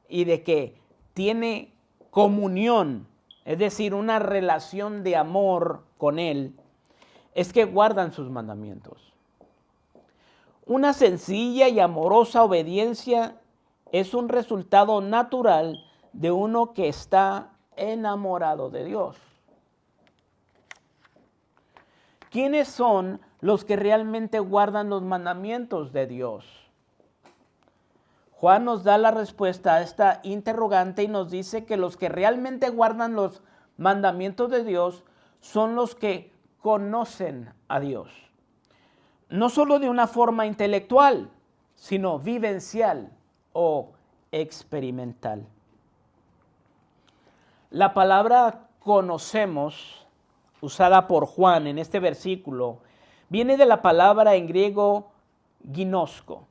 y de que tiene comunión, es decir, una relación de amor con Él, es que guardan sus mandamientos. Una sencilla y amorosa obediencia es un resultado natural de uno que está enamorado de Dios. ¿Quiénes son los que realmente guardan los mandamientos de Dios? Juan nos da la respuesta a esta interrogante y nos dice que los que realmente guardan los mandamientos de Dios son los que conocen a Dios. No solo de una forma intelectual, sino vivencial o experimental. La palabra conocemos, usada por Juan en este versículo, viene de la palabra en griego ginosko,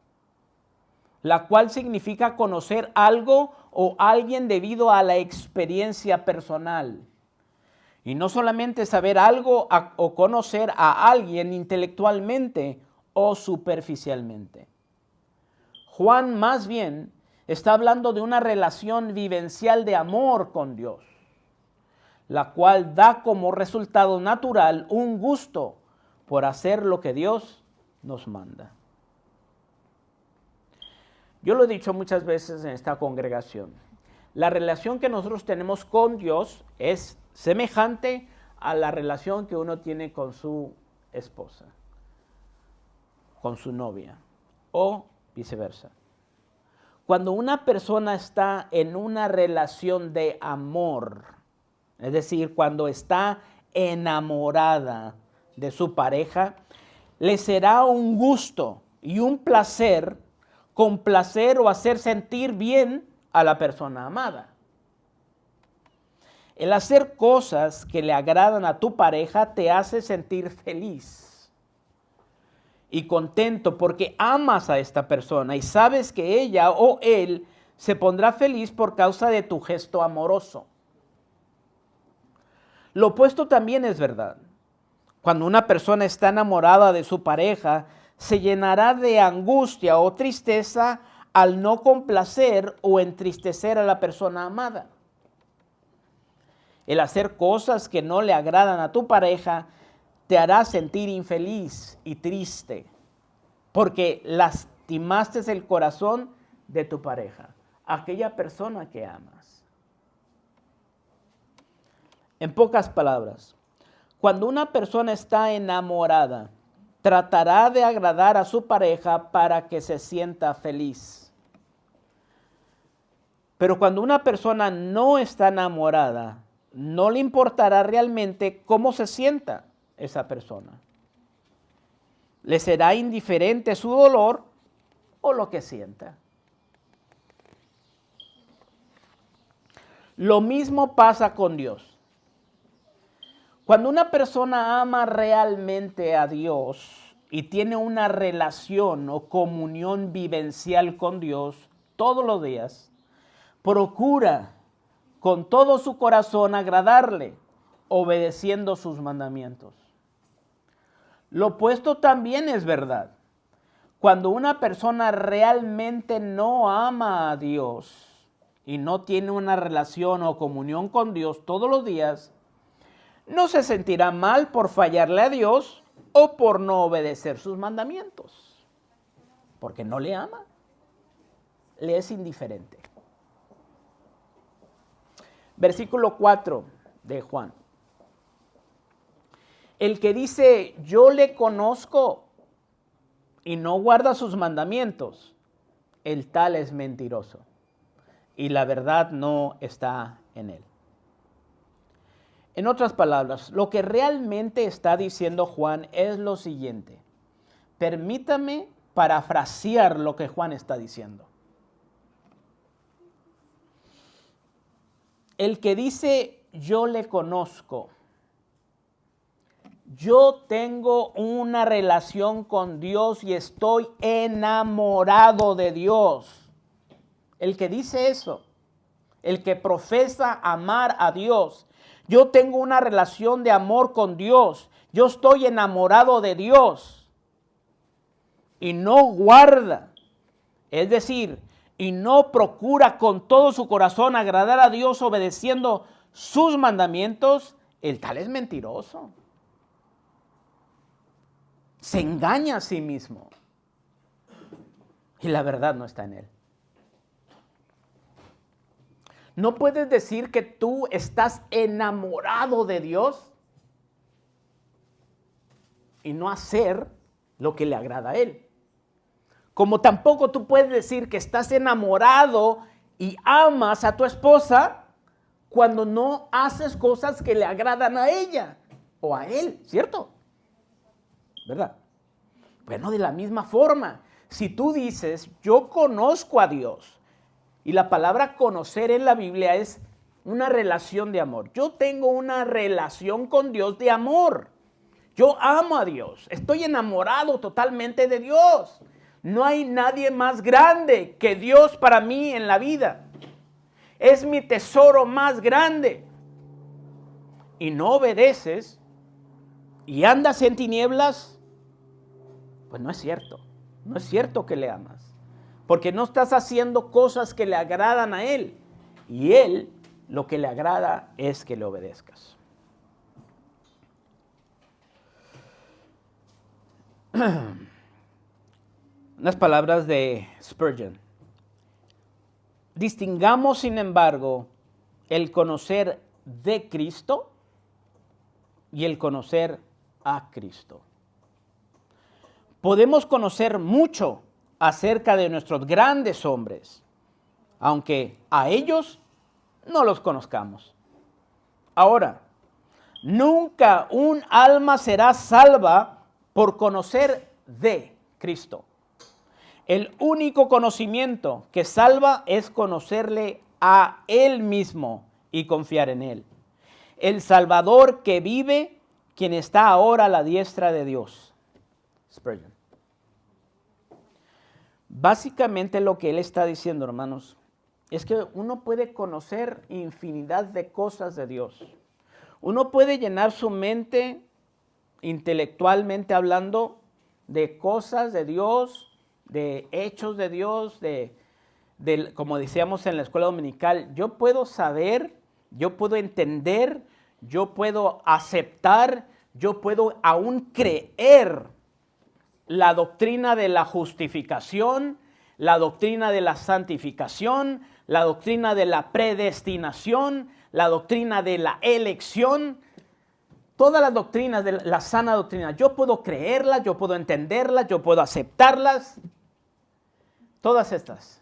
la cual significa conocer algo o alguien debido a la experiencia personal. Y no solamente saber algo o conocer a alguien intelectualmente o superficialmente. Juan más bien está hablando de una relación vivencial de amor con Dios, la cual da como resultado natural un gusto por hacer lo que Dios nos manda. Yo lo he dicho muchas veces en esta congregación. La relación que nosotros tenemos con Dios es semejante a la relación que uno tiene con su esposa, con su novia o viceversa. Cuando una persona está en una relación de amor, es decir, cuando está enamorada de su pareja, le será un gusto y un placer complacer o hacer sentir bien a la persona amada. El hacer cosas que le agradan a tu pareja te hace sentir feliz y contento porque amas a esta persona y sabes que ella o él se pondrá feliz por causa de tu gesto amoroso. Lo opuesto también es verdad. Cuando una persona está enamorada de su pareja, se llenará de angustia o tristeza al no complacer o entristecer a la persona amada. El hacer cosas que no le agradan a tu pareja te hará sentir infeliz y triste, porque lastimaste el corazón de tu pareja, aquella persona que amas. En pocas palabras, cuando una persona está enamorada, tratará de agradar a su pareja para que se sienta feliz. Pero cuando una persona no está enamorada, no le importará realmente cómo se sienta esa persona. Le será indiferente su dolor o lo que sienta. Lo mismo pasa con Dios. Cuando una persona ama realmente a Dios y tiene una relación o comunión vivencial con Dios todos los días, procura con todo su corazón agradarle, obedeciendo sus mandamientos. Lo opuesto también es verdad. Cuando una persona realmente no ama a Dios y no tiene una relación o comunión con Dios todos los días, no se sentirá mal por fallarle a Dios o por no obedecer sus mandamientos, porque no le ama, le es indiferente. Versículo 4 de Juan. El que dice, yo le conozco y no guarda sus mandamientos, el tal es mentiroso y la verdad no está en él. En otras palabras, lo que realmente está diciendo Juan es lo siguiente. Permítame parafrasear lo que Juan está diciendo. El que dice, yo le conozco, yo tengo una relación con Dios y estoy enamorado de Dios. El que dice eso, el que profesa amar a Dios, yo tengo una relación de amor con Dios, yo estoy enamorado de Dios y no guarda, es decir, y no procura con todo su corazón agradar a Dios obedeciendo sus mandamientos, el tal es mentiroso. Se engaña a sí mismo y la verdad no está en él. No puedes decir que tú estás enamorado de Dios y no hacer lo que le agrada a Él. Como tampoco tú puedes decir que estás enamorado y amas a tu esposa cuando no haces cosas que le agradan a ella o a él, ¿cierto? ¿Verdad? Bueno, de la misma forma, si tú dices, yo conozco a Dios, y la palabra conocer en la Biblia es una relación de amor. Yo tengo una relación con Dios de amor. Yo amo a Dios. Estoy enamorado totalmente de Dios. No hay nadie más grande que Dios para mí en la vida. Es mi tesoro más grande. Y no obedeces y andas en tinieblas, pues no es cierto. No es cierto que le amas. Porque no estás haciendo cosas que le agradan a Él. Y Él lo que le agrada es que le obedezcas. Unas palabras de Spurgeon. Distingamos, sin embargo, el conocer de Cristo y el conocer a Cristo. Podemos conocer mucho acerca de nuestros grandes hombres, aunque a ellos no los conozcamos. Ahora, nunca un alma será salva por conocer de Cristo. El único conocimiento que salva es conocerle a Él mismo y confiar en Él. El Salvador que vive, quien está ahora a la diestra de Dios. Spurgeon. Básicamente lo que él está diciendo, hermanos, es que uno puede conocer infinidad de cosas de Dios. Uno puede llenar su mente intelectualmente hablando de cosas de Dios, de hechos de Dios, como decíamos en la escuela dominical. Yo puedo saber, yo puedo entender, yo puedo aceptar, yo puedo aún creer la doctrina de la justificación, la doctrina de la santificación, la doctrina de la predestinación, la doctrina de la elección, todas las doctrinas de la sana doctrina. Yo puedo creerlas, yo puedo entenderlas, yo puedo aceptarlas, todas estas.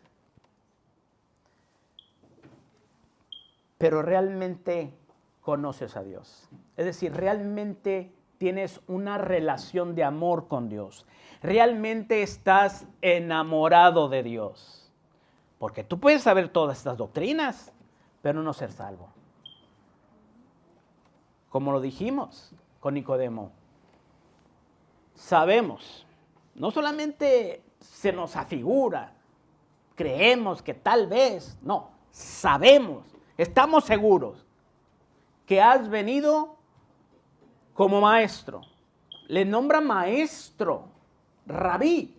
Pero realmente conoces a Dios. Es decir, realmente tienes una relación de amor con Dios. Realmente estás enamorado de Dios. Porque tú puedes saber todas estas doctrinas, pero no ser salvo. Como lo dijimos con Nicodemo. Sabemos, no solamente se nos afigura, creemos que tal vez, no, sabemos, estamos seguros que has venido como maestro. Le nombra maestro, rabí.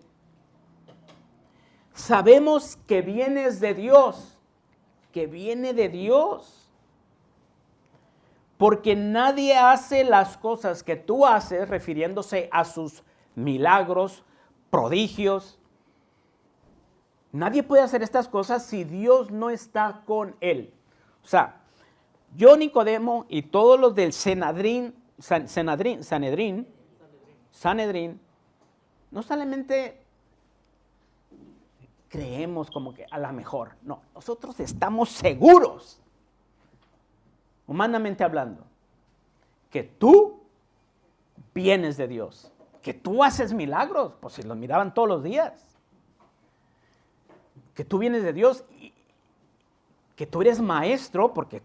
Sabemos que vienes de Dios, que viene de Dios. Porque nadie hace las cosas que tú haces, refiriéndose a sus milagros, prodigios. Nadie puede hacer estas cosas si Dios no está con él. O sea, yo, Nicodemo, y todos los del Sanedrín, no solamente creemos como que a lo mejor, no, nosotros estamos seguros, humanamente hablando, que tú vienes de Dios, que tú haces milagros, pues si los miraban todos los días, que tú vienes de Dios, y que tú eres maestro, porque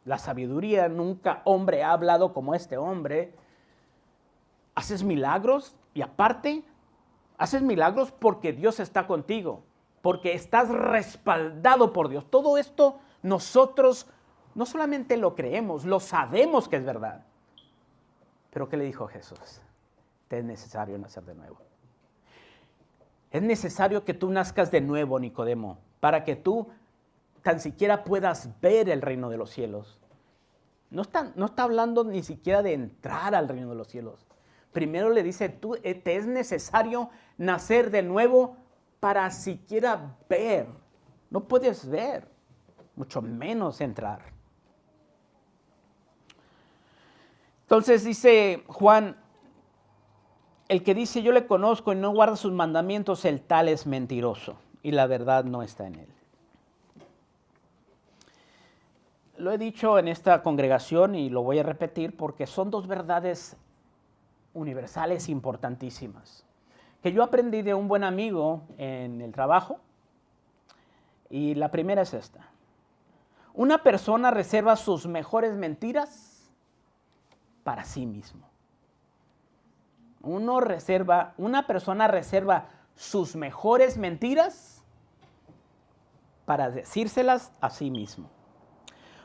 la sabiduría nunca hombre ha hablado como este hombre, haces milagros y aparte haces milagros porque Dios está contigo, porque estás respaldado por Dios. Todo esto nosotros no solamente lo creemos, lo sabemos que es verdad. Pero ¿qué le dijo Jesús? Te es necesario nacer de nuevo. Es necesario que tú nazcas de nuevo, Nicodemo, para que tú tan siquiera puedas ver el reino de los cielos. No está hablando ni siquiera de entrar al reino de los cielos. Primero le dice, te es necesario nacer de nuevo para siquiera ver. No puedes ver, mucho menos entrar. Entonces dice Juan, el que dice yo le conozco y no guarda sus mandamientos, el tal es mentiroso y la verdad no está en él. Lo he dicho en esta congregación y lo voy a repetir porque son dos verdades universales importantísimas que yo aprendí de un buen amigo en el trabajo, y la primera es esta: una persona reserva sus mejores mentiras para sí mismo. Una persona reserva sus mejores mentiras para decírselas a sí mismo.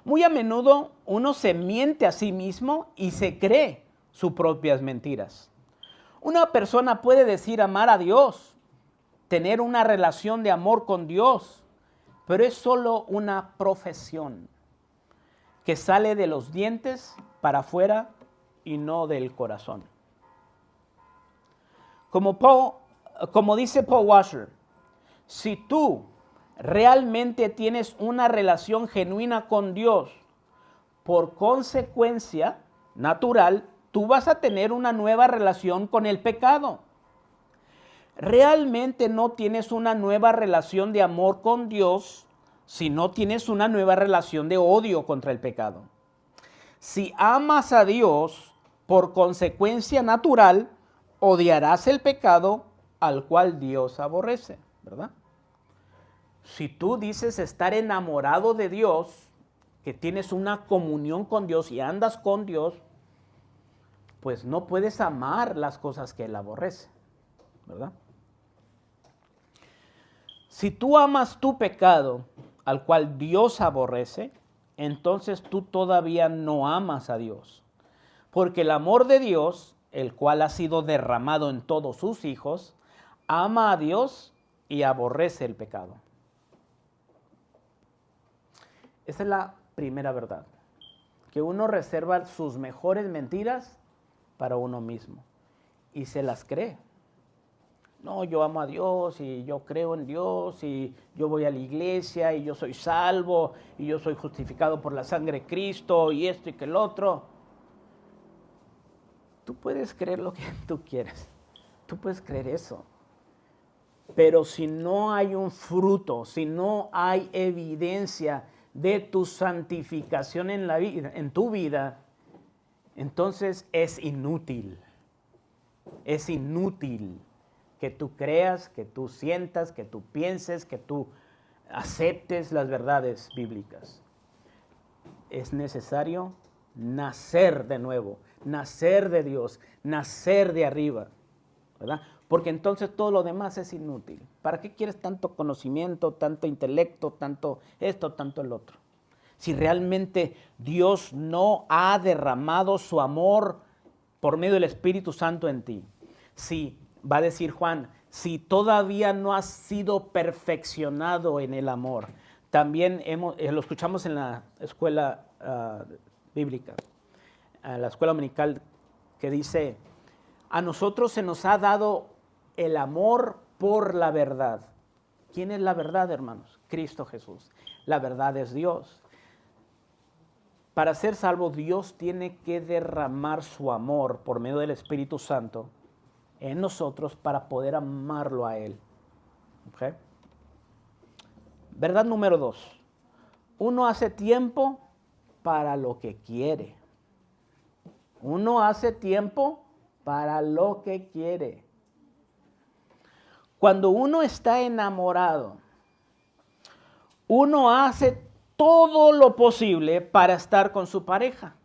Muy a menudo uno se miente a sí mismo y se cree sus propias mentiras. Una persona puede decir amar a Dios, tener una relación de amor con Dios, pero es solo una profesión que sale de los dientes para afuera y no del corazón. Como dice Paul Washer, si tú realmente tienes una relación genuina con Dios, por consecuencia natural, tú vas a tener una nueva relación con el pecado. Realmente no tienes una nueva relación de amor con Dios si no tienes una nueva relación de odio contra el pecado. Si amas a Dios, por consecuencia natural, odiarás el pecado al cual Dios aborrece, ¿verdad? Si tú dices estar enamorado de Dios, que tienes una comunión con Dios y andas con Dios, pues no puedes amar las cosas que Él aborrece, ¿verdad? Si tú amas tu pecado, al cual Dios aborrece, entonces tú todavía no amas a Dios. Porque el amor de Dios, el cual ha sido derramado en todos sus hijos, ama a Dios y aborrece el pecado. Esa es la primera verdad, que uno reserva sus mejores mentiras para uno mismo y se las cree. No, yo amo a Dios y yo creo en Dios y yo voy a la iglesia y yo soy salvo y yo soy justificado por la sangre de Cristo y esto y que el otro. Tú puedes creer lo que tú quieres, tú puedes creer eso. Pero si no hay un fruto, si no hay evidencia de tu santificación en la vida, en tu vida, entonces es inútil. Es inútil que tú creas, que tú sientas, que tú pienses, que tú aceptes las verdades bíblicas. Es necesario nacer de nuevo, nacer de Dios, nacer de arriba, ¿verdad? Porque entonces todo lo demás es inútil. ¿Para qué quieres tanto conocimiento, tanto intelecto, tanto esto, tanto el otro? Si realmente Dios no ha derramado su amor por medio del Espíritu Santo en ti. Si, va a decir Juan, si todavía no has sido perfeccionado en el amor. También lo escuchamos en la escuela bíblica, en la escuela dominical, que dice, a nosotros se nos ha dado el amor por la verdad. ¿Quién es la verdad, hermanos? Cristo Jesús. La verdad es Dios. Para ser salvo, Dios tiene que derramar su amor por medio del Espíritu Santo en nosotros para poder amarlo a Él. ¿Okay? Verdad número 2. Uno hace tiempo para lo que quiere. Uno hace tiempo para lo que quiere. Cuando uno está enamorado, uno hace todo lo posible para estar con su pareja,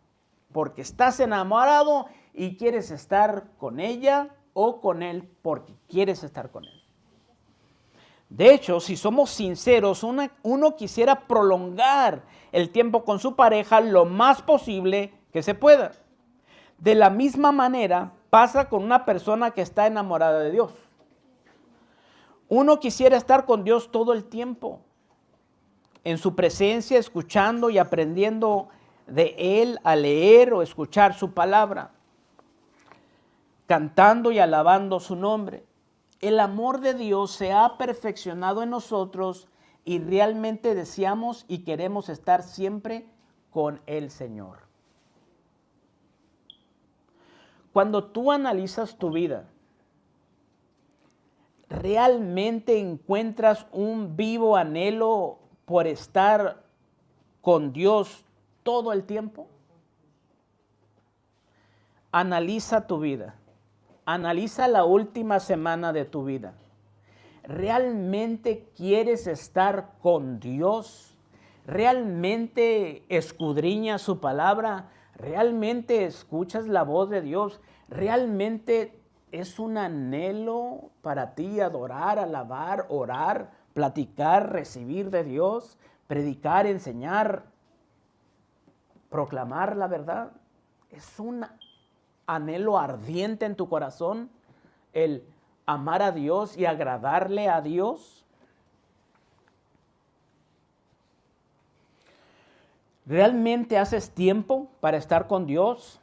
porque estás enamorado y quieres estar con ella o con él porque quieres estar con él. De hecho, si somos sinceros, uno quisiera prolongar el tiempo con su pareja lo más posible que se pueda. De la misma manera pasa con una persona que está enamorada de Dios. Uno quisiera estar con Dios todo el tiempo, en su presencia, escuchando y aprendiendo de Él a leer o escuchar su palabra, cantando y alabando su nombre. El amor de Dios se ha perfeccionado en nosotros y realmente deseamos y queremos estar siempre con el Señor. Cuando tú analizas tu vida, ¿realmente encuentras un vivo anhelo por estar con Dios todo el tiempo? Analiza tu vida. Analiza la última semana de tu vida. ¿Realmente quieres estar con Dios? ¿Realmente escudriñas su palabra? ¿Realmente escuchas la voz de Dios? ¿Realmente es un anhelo para ti adorar, alabar, orar, platicar, recibir de Dios, predicar, enseñar, proclamar la verdad? ¿Es un anhelo ardiente en tu corazón el amar a Dios y agradarle a Dios? ¿Realmente haces tiempo para estar con Dios?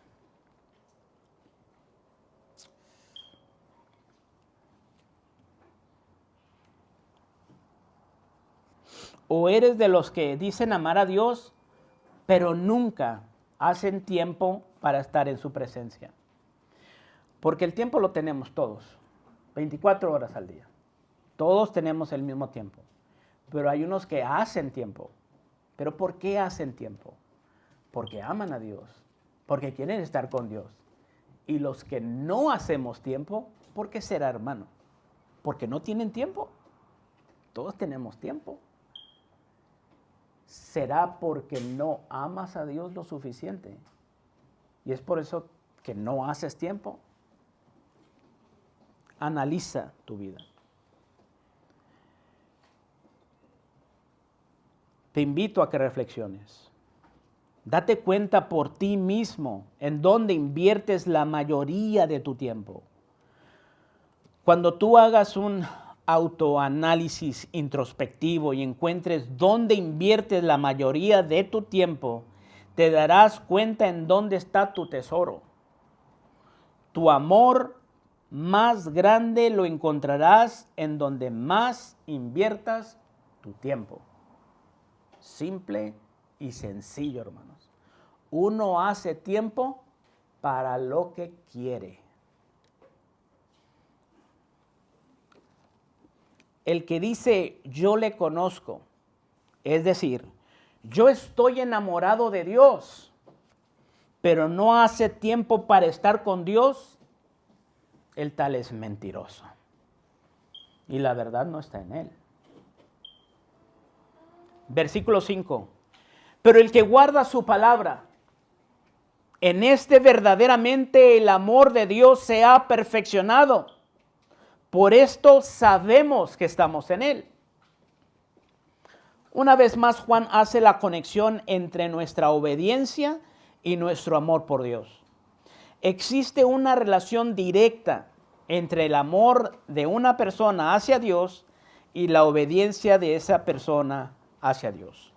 ¿O eres de los que dicen amar a Dios, pero nunca hacen tiempo para estar en su presencia? Porque el tiempo lo tenemos todos, 24 horas al día. Todos tenemos el mismo tiempo, pero hay unos que hacen tiempo. ¿Pero por qué hacen tiempo? Porque aman a Dios, porque quieren estar con Dios. Y los que no hacemos tiempo, ¿por qué será, hermano? Porque no tienen tiempo. Todos tenemos tiempo. ¿Será porque no amas a Dios lo suficiente? Y es por eso que no haces tiempo. Analiza tu vida. Te invito a que reflexiones. Date cuenta por ti mismo en dónde inviertes la mayoría de tu tiempo. Cuando tú hagas un autoanálisis introspectivo y encuentres dónde inviertes la mayoría de tu tiempo, te darás cuenta en dónde está tu tesoro. Tu amor más grande lo encontrarás en donde más inviertas tu tiempo. Simple y sencillo, hermanos. Uno hace tiempo para lo que quiere. El que dice yo le conozco, es decir, yo estoy enamorado de Dios, pero no hace tiempo para estar con Dios, el tal es mentiroso. Y la verdad no está en él. Versículo 5. Pero el que guarda su palabra, en este verdaderamente el amor de Dios se ha perfeccionado. Por esto sabemos que estamos en él. Una vez más, Juan hace la conexión entre nuestra obediencia y nuestro amor por Dios. Existe una relación directa entre el amor de una persona hacia Dios y la obediencia de esa persona hacia Dios.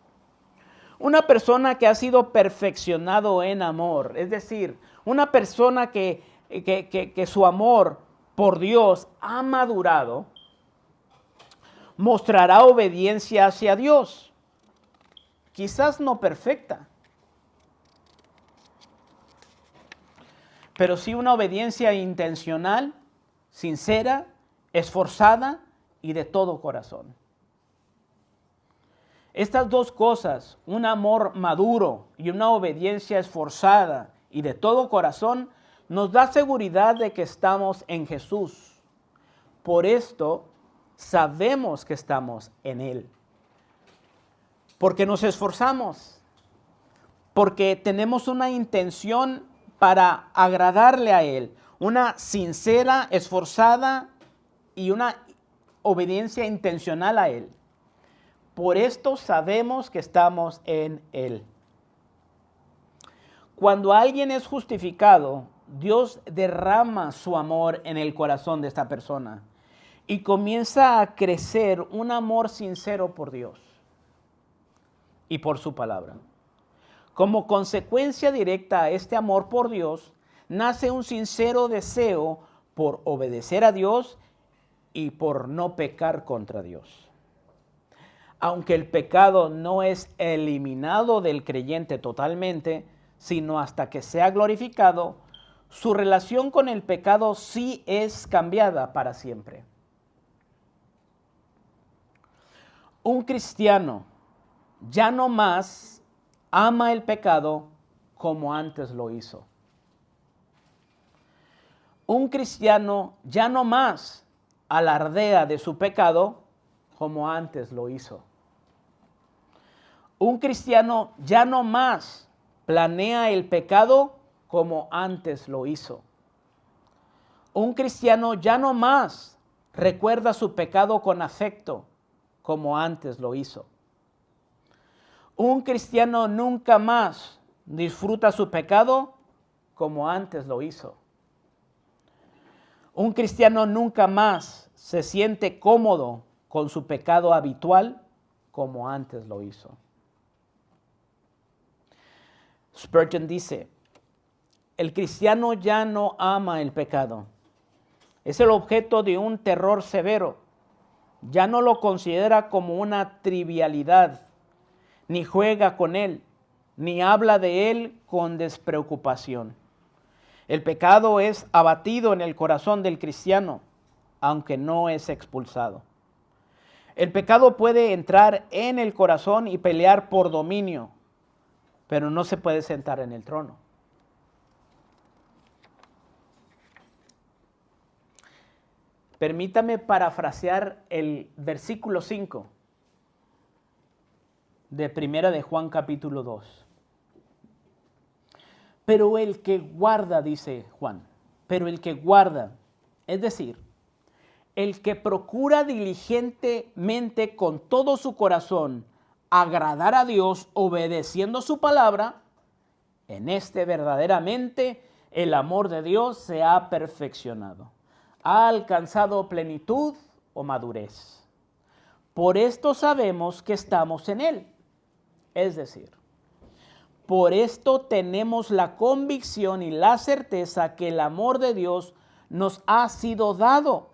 Una persona que ha sido perfeccionado en amor, es decir, una persona que su amor por Dios ha madurado, mostrará obediencia hacia Dios. Quizás no perfecta, pero sí una obediencia intencional, sincera, esforzada y de todo corazón. Estas dos cosas, un amor maduro y una obediencia esforzada y de todo corazón, nos da seguridad de que estamos en Jesús. Por esto sabemos que estamos en Él. Porque nos esforzamos, porque tenemos una intención para agradarle a Él, una sincera, esforzada y una obediencia intencional a Él. Por esto sabemos que estamos en Él. Cuando alguien es justificado, Dios derrama su amor en el corazón de esta persona y comienza a crecer un amor sincero por Dios y por su palabra. Como consecuencia directa a este amor por Dios, nace un sincero deseo por obedecer a Dios y por no pecar contra Dios. Aunque el pecado no es eliminado del creyente totalmente, sino hasta que sea glorificado, su relación con el pecado sí es cambiada para siempre. Un cristiano ya no más ama el pecado como antes lo hizo. Un cristiano ya no más alardea de su pecado como antes lo hizo. Un cristiano ya no más planea el pecado como antes lo hizo. Un cristiano ya no más recuerda su pecado con afecto como antes lo hizo. Un cristiano nunca más disfruta su pecado como antes lo hizo. Un cristiano nunca más se siente cómodo con su pecado habitual como antes lo hizo. Spurgeon dice, el cristiano ya no ama el pecado. Es el objeto de un terror severo. Ya no lo considera como una trivialidad, ni juega con él, ni habla de él con despreocupación. El pecado es abatido en el corazón del cristiano, aunque no es expulsado. El pecado puede entrar en el corazón y pelear por dominio, pero no se puede sentar en el trono. Permítame parafrasear el versículo 5 de Primera de Juan capítulo 2. Pero el que guarda, dice Juan, pero el que guarda, es decir, el que procura diligentemente con todo su corazón agradar a Dios obedeciendo su palabra, en este verdaderamente el amor de Dios se ha perfeccionado. Ha alcanzado plenitud o madurez. Por esto sabemos que estamos en Él. Es decir, por esto tenemos la convicción y la certeza que el amor de Dios nos ha sido dado,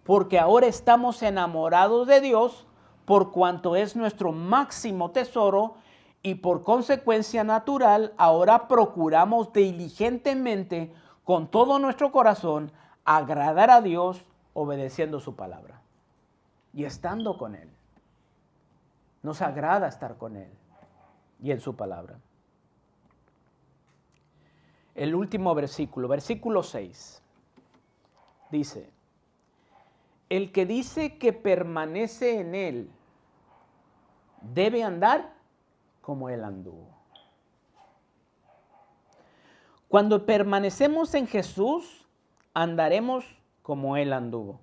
porque ahora estamos enamorados de Dios por cuanto es nuestro máximo tesoro y por consecuencia natural ahora procuramos diligentemente con todo nuestro corazón agradar a Dios obedeciendo su palabra y estando con Él. Nos agrada estar con Él y en su palabra. El último versículo, versículo 6, dice, el que dice que permanece en Él debe andar como Él anduvo. Cuando permanecemos en Jesús, andaremos como Él anduvo.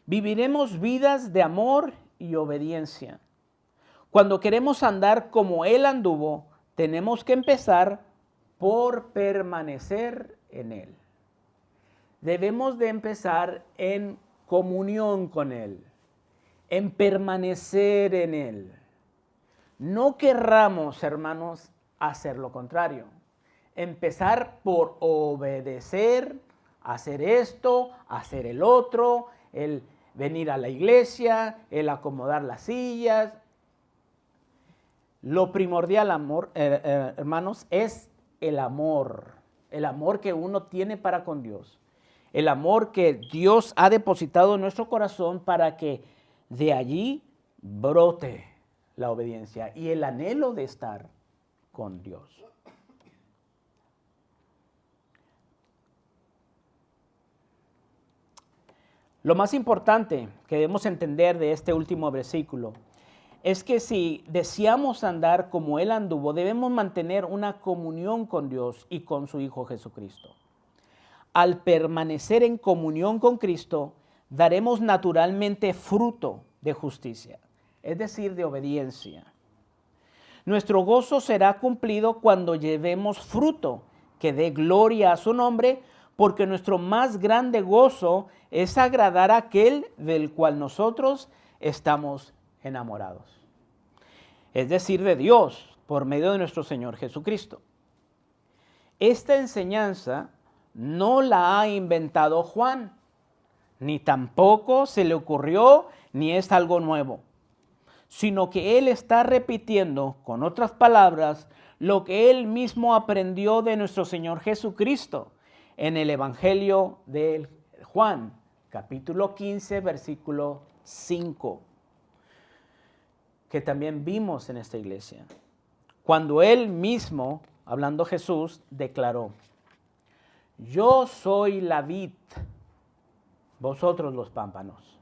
Viviremos vidas de amor y obediencia. Cuando queremos andar como Él anduvo, tenemos que empezar por permanecer en Él. Debemos de empezar en comunión con Él, en permanecer en Él. No querramos, hermanos, hacer lo contrario. Empezar por obedecer, hacer esto, hacer el otro, el venir a la iglesia, el acomodar las sillas. Lo primordial, hermanos, es el amor que uno tiene para con Dios, el amor que Dios ha depositado en nuestro corazón para que de allí brote la obediencia y el anhelo de estar con Dios. Lo más importante que debemos entender de este último versículo es que si deseamos andar como Él anduvo, debemos mantener una comunión con Dios y con su Hijo Jesucristo. Al permanecer en comunión con Cristo, daremos naturalmente fruto de justicia, es decir, de obediencia. Nuestro gozo será cumplido cuando llevemos fruto que dé gloria a su nombre, porque nuestro más grande gozo es agradar a aquel del cual nosotros estamos enamorados. Es decir, de Dios, por medio de nuestro Señor Jesucristo. Esta enseñanza no la ha inventado Juan, ni tampoco se le ocurrió, ni es algo nuevo, sino que él está repitiendo, con otras palabras, lo que él mismo aprendió de nuestro Señor Jesucristo en el Evangelio de Juan, capítulo 15, versículo 5. que también vimos en esta iglesia. Cuando Él mismo, hablando Jesús, declaró: yo soy la vid, vosotros los pámpanos.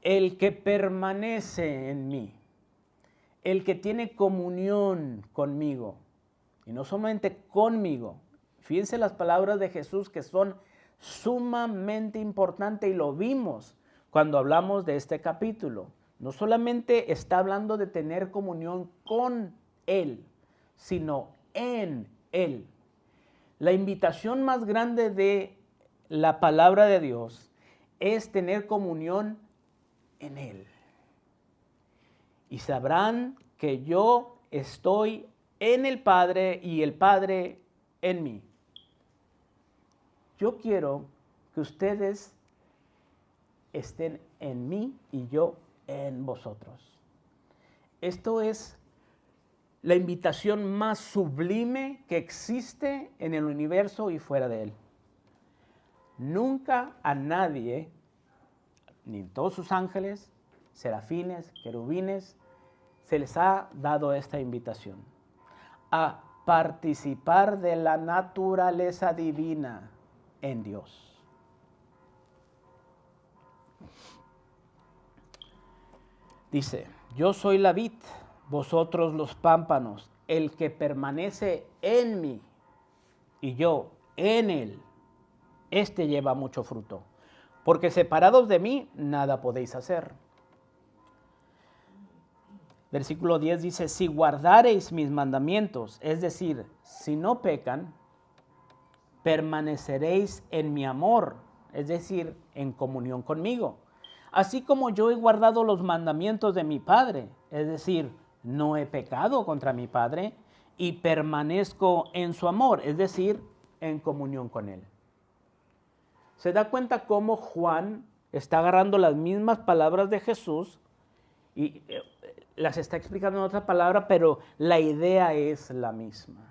El que permanece en mí, el que tiene comunión conmigo, y no solamente conmigo. Fíjense las palabras de Jesús que son sumamente importantes y lo vimos cuando hablamos de este capítulo. No solamente está hablando de tener comunión con Él, sino en Él. La invitación más grande de la palabra de Dios es tener comunión en Él. Y sabrán que yo estoy en el Padre y el Padre en mí. Yo quiero que ustedes estén en mí y yo en vosotros. Esto es la invitación más sublime que existe en el universo y fuera de él. Nunca a nadie, ni en todos sus ángeles, serafines, querubines, se les ha dado esta invitación a participar de la naturaleza divina en Dios. Dice: yo soy la vid, vosotros los pámpanos. El que permanece en mí y yo en él, este lleva mucho fruto, porque separados de mí nada podéis hacer. Versículo 10 dice: si guardareis mis mandamientos, es decir, si no pecan, permaneceréis en mi amor, es decir, en comunión conmigo. Así como yo he guardado los mandamientos de mi Padre, es decir, no he pecado contra mi Padre y permanezco en su amor, es decir, en comunión con Él. ¿Se da cuenta cómo Juan está agarrando las mismas palabras de Jesús y las está explicando en otra palabra, pero la idea es la misma?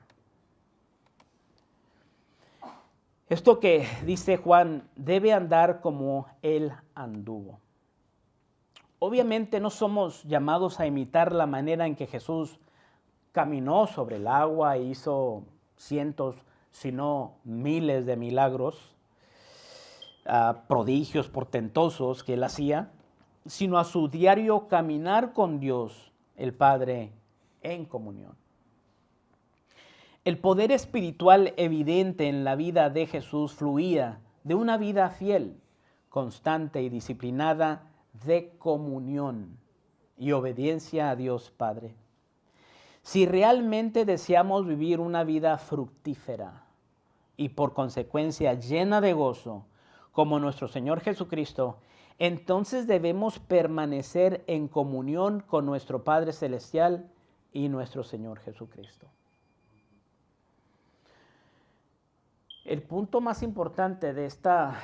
Esto que dice Juan, debe andar como Él anduvo. Obviamente no somos llamados a imitar la manera en que Jesús caminó sobre el agua e hizo cientos, si no miles de milagros, prodigios portentosos que Él hacía, sino a su diario caminar con Dios, el Padre, en comunión. El poder espiritual evidente en la vida de Jesús fluía de una vida fiel, constante y disciplinada de comunión y obediencia a Dios Padre. Si realmente deseamos vivir una vida fructífera y por consecuencia llena de gozo, como nuestro Señor Jesucristo, entonces debemos permanecer en comunión con nuestro Padre Celestial y nuestro Señor Jesucristo. El punto más importante de esta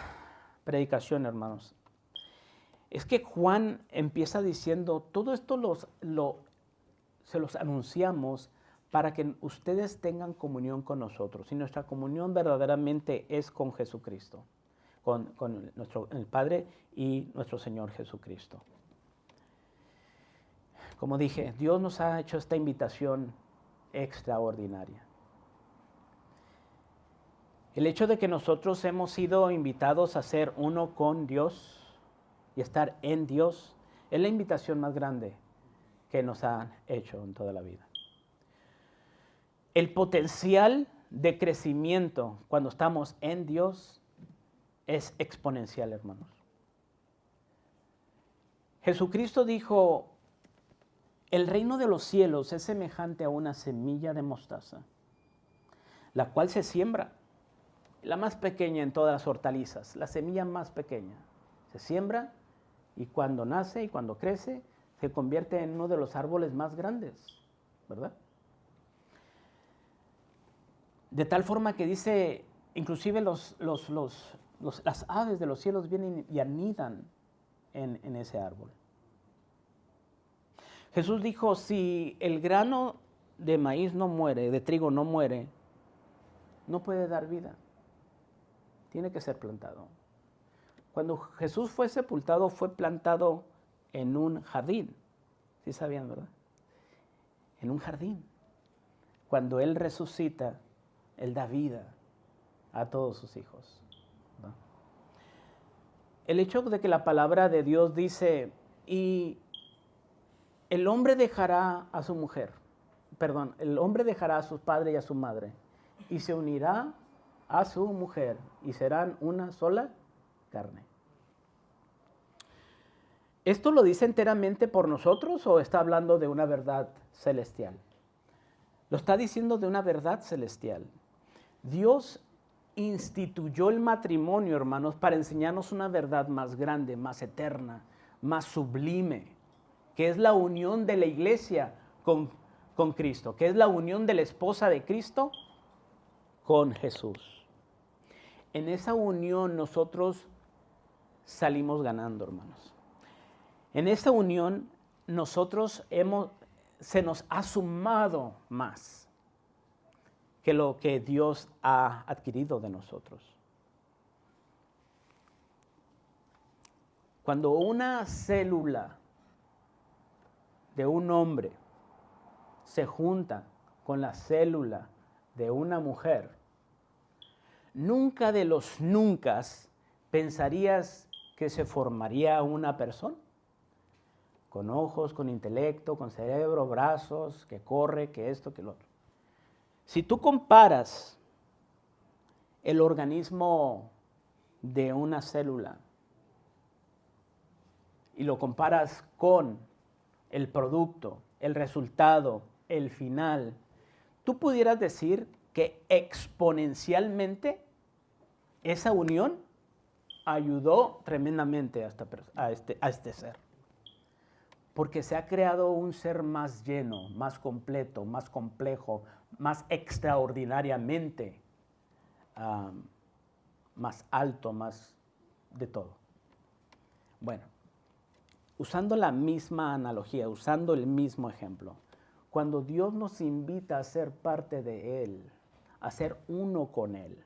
predicación, hermanos, es que Juan empieza diciendo: todo esto se los anunciamos para que ustedes tengan comunión con nosotros. Y nuestra comunión verdaderamente es con Jesucristo, con el Padre y nuestro Señor Jesucristo. Como dije, Dios nos ha hecho esta invitación extraordinaria. El hecho de que nosotros hemos sido invitados a ser uno con Dios y estar en Dios es la invitación más grande que nos han hecho en toda la vida. El potencial de crecimiento cuando estamos en Dios es exponencial, hermanos. Jesucristo dijo: el reino de los cielos es semejante a una semilla de mostaza, la cual se siembra, la más pequeña en todas las hortalizas, la semilla más pequeña. Se siembra y cuando nace y cuando crece, se convierte en uno de los árboles más grandes, ¿verdad? De tal forma que dice, inclusive las aves de los cielos vienen y anidan en ese árbol. Jesús dijo: si el grano de maíz no muere, de trigo no muere, no puede dar vida. Tiene que ser plantado. Cuando Jesús fue sepultado, fue plantado en un jardín. Sí sabían, ¿verdad? En un jardín. Cuando Él resucita, Él da vida a todos sus hijos, ¿no? El hecho de que la palabra de Dios dice, y el hombre dejará a su mujer, el hombre dejará a su padre y a su madre, y se unirá a su mujer, y serán una sola carne. ¿Esto lo dice enteramente por nosotros o está hablando de una verdad celestial? Lo está diciendo de una verdad celestial. Dios instituyó el matrimonio, hermanos, para enseñarnos una verdad más grande, más eterna, más sublime, que es la unión de la iglesia con Cristo, que es la unión de la esposa de Cristo con Jesús. En esa unión nosotros salimos ganando, hermanos. En esa unión nosotros se nos ha sumado más que lo que Dios ha adquirido de nosotros. Cuando una célula de un hombre se junta con la célula de una mujer, nunca de los nunca pensarías que se formaría una persona con ojos, con intelecto, con cerebro, brazos, que corre, que esto, que lo otro. Si tú comparas el organismo de una célula y lo comparas con el producto, el resultado, el final, tú pudieras decir que exponencialmente esa unión ayudó tremendamente a este ser. Porque se ha creado un ser más lleno, más completo, más complejo, más extraordinariamente, más alto, más de todo. Bueno, usando la misma analogía, usando el mismo ejemplo, cuando Dios nos invita a ser parte de Él, a ser uno con Él,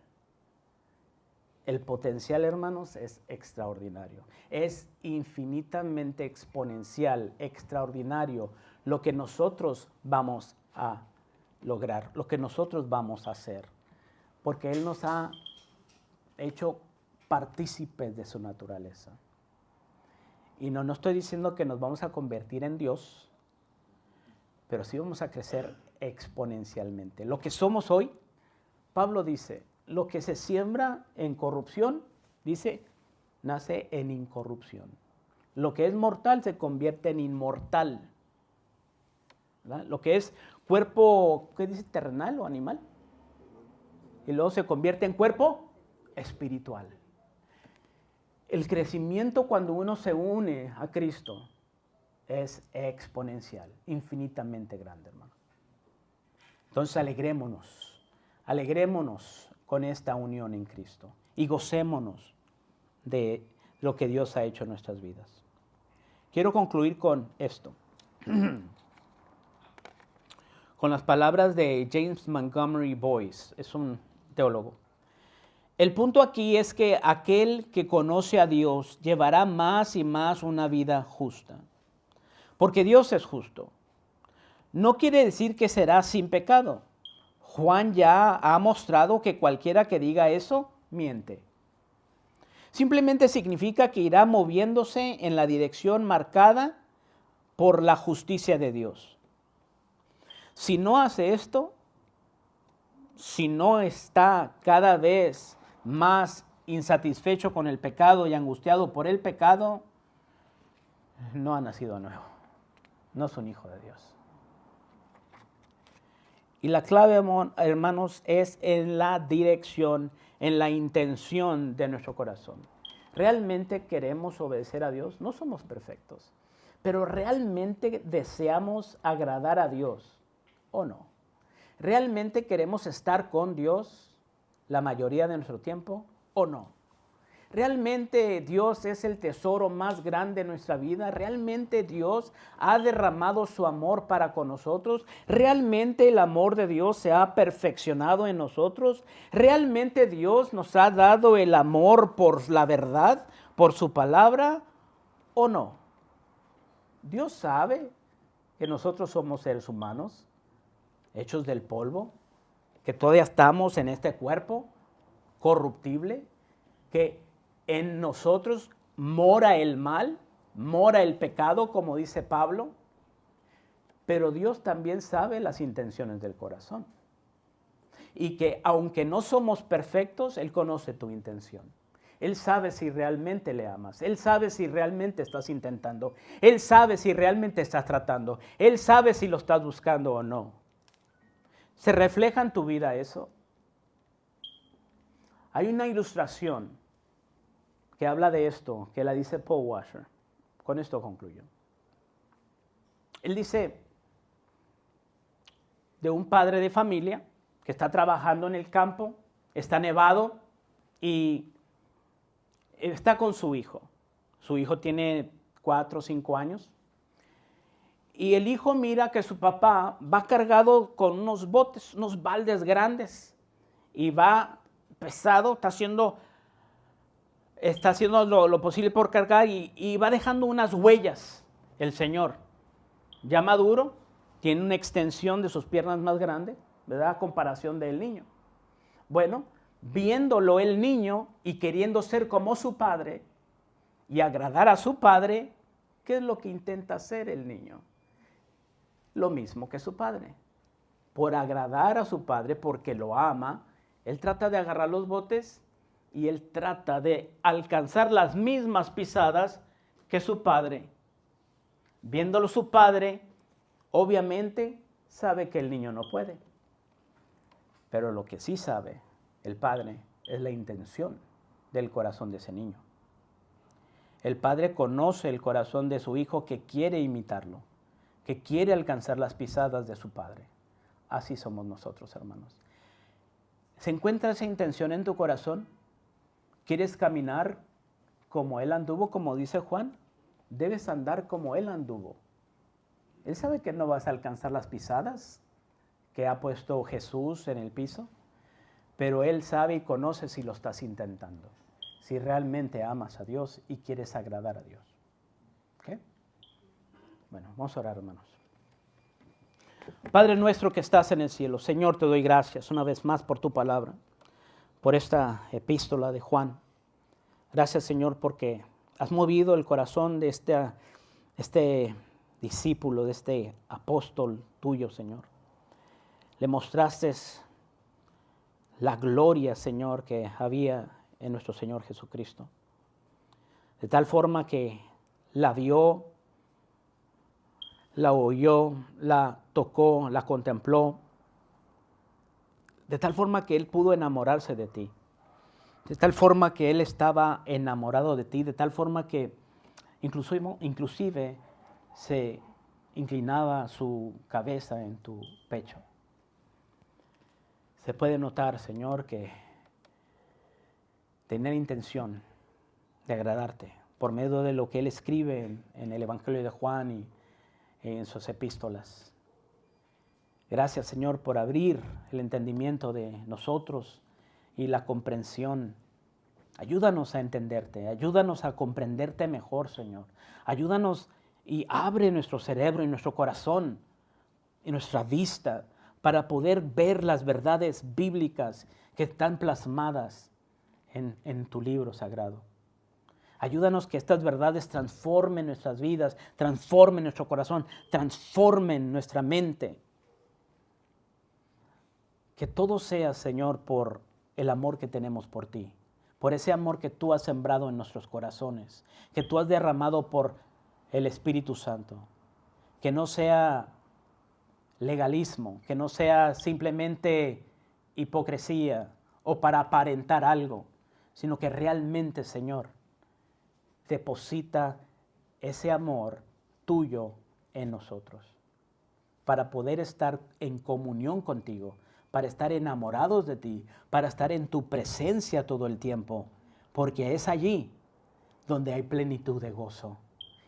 el potencial, hermanos, es extraordinario. Es infinitamente exponencial, extraordinario lo que nosotros vamos a lograr, lo que nosotros vamos a hacer. Porque Él nos ha hecho partícipes de su naturaleza. Y no estoy diciendo que nos vamos a convertir en Dios, pero sí vamos a crecer exponencialmente. Lo que somos hoy, Pablo dice, lo que se siembra en corrupción, dice, nace en incorrupción. Lo que es mortal se convierte en inmortal. ¿Verdad? Lo que es cuerpo, ¿qué dice? Terrenal o animal. Y luego se convierte en cuerpo espiritual. El crecimiento cuando uno se une a Cristo es exponencial, infinitamente grande, hermano. Entonces alegrémonos con esta unión en Cristo y gocémonos de lo que Dios ha hecho en nuestras vidas. Quiero concluir con esto, con las palabras de James Montgomery Boyce, es un teólogo. El punto aquí es que aquel que conoce a Dios llevará más y más una vida justa, porque Dios es justo. No quiere decir que será sin pecado. Juan ya ha mostrado que cualquiera que diga eso, miente. Simplemente significa que irá moviéndose en la dirección marcada por la justicia de Dios. Si no hace esto, si no está cada vez más insatisfecho con el pecado y angustiado por el pecado, no ha nacido de nuevo. No es un hijo de Dios. Y la clave, hermanos, es en la dirección, en la intención de nuestro corazón. ¿Realmente queremos obedecer a Dios? No somos perfectos, pero ¿realmente deseamos agradar a Dios o no? ¿Realmente queremos estar con Dios la mayoría de nuestro tiempo o no? ¿Realmente Dios es el tesoro más grande de nuestra vida? ¿Realmente Dios ha derramado su amor para con nosotros? ¿Realmente el amor de Dios se ha perfeccionado en nosotros? ¿Realmente Dios nos ha dado el amor por la verdad, por su palabra o no? Dios sabe que nosotros somos seres humanos, hechos del polvo, que todavía estamos en este cuerpo corruptible, que en nosotros mora el mal, mora el pecado, como dice Pablo, pero Dios también sabe las intenciones del corazón. Y que aunque no somos perfectos, Él conoce tu intención. Él sabe si realmente le amas. Él sabe si realmente estás intentando. Él sabe si realmente estás tratando. Él sabe si lo estás buscando o no. ¿Se refleja en tu vida eso? Hay una ilustración que habla de esto, que la dice Paul Washer. Con esto concluyo. Él dice de un padre de familia que está trabajando en el campo, está nevado y está con su hijo. Su hijo tiene 4 o 5 años. Y el hijo mira que su papá va cargado con unos botes, unos baldes grandes. Y va pesado, está haciendo lo posible por cargar y va dejando unas huellas el señor. Ya maduro, tiene una extensión de sus piernas más grande, ¿verdad? A comparación del niño. Bueno, viéndolo el niño y queriendo ser como su padre y agradar a su padre, ¿qué es lo que intenta hacer el niño? Lo mismo que su padre. Por agradar a su padre, porque lo ama, él trata de agarrar los botes y él trata de alcanzar las mismas pisadas que su padre. Viéndolo su padre, obviamente sabe que el niño no puede. Pero lo que sí sabe el padre es la intención del corazón de ese niño. El padre conoce el corazón de su hijo que quiere imitarlo, que quiere alcanzar las pisadas de su padre. Así somos nosotros, hermanos. ¿Se encuentra esa intención en tu corazón? ¿Quieres caminar como Él anduvo, como dice Juan? Debes andar como Él anduvo. Él sabe que no vas a alcanzar las pisadas que ha puesto Jesús en el piso, pero Él sabe y conoce si lo estás intentando, si realmente amas a Dios y quieres agradar a Dios. ¿Okay? Bueno, vamos a orar, hermanos. Padre nuestro que estás en el cielo, Señor, te doy gracias una vez más por tu palabra, por esta epístola de Juan. Gracias, Señor, porque has movido el corazón de este discípulo, de este apóstol tuyo, Señor. Le mostraste la gloria, Señor, que había en nuestro Señor Jesucristo. De tal forma que la vio, la oyó, la tocó, la contempló. De tal forma que Él pudo enamorarse de ti. De tal forma que Él estaba enamorado de ti. De tal forma que inclusive se inclinaba su cabeza en tu pecho. Se puede notar, Señor, que tener intención de agradarte por medio de lo que Él escribe en el Evangelio de Juan y en sus epístolas. Gracias, Señor, por abrir el entendimiento de nosotros y la comprensión. Ayúdanos a entenderte, ayúdanos a comprenderte mejor, Señor. Ayúdanos y abre nuestro cerebro y nuestro corazón y nuestra vista para poder ver las verdades bíblicas que están plasmadas en tu libro sagrado. Ayúdanos que estas verdades transformen nuestras vidas, transformen nuestro corazón, transformen nuestra mente. Que todo sea, Señor, por el amor que tenemos por ti, por ese amor que tú has sembrado en nuestros corazones, que tú has derramado por el Espíritu Santo. Que no sea legalismo, que no sea simplemente hipocresía o para aparentar algo, sino que realmente, Señor, deposita ese amor tuyo en nosotros, para poder estar en comunión contigo, para estar enamorados de ti, para estar en tu presencia todo el tiempo, porque es allí donde hay plenitud de gozo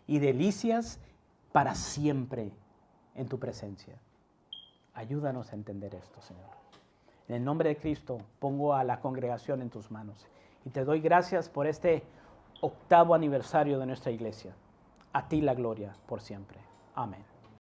y delicias para siempre en tu presencia. Ayúdanos a entender esto, Señor. En el nombre de Cristo pongo a la congregación en tus manos y te doy gracias por este 8º aniversario de nuestra iglesia. A ti la gloria por siempre. Amén.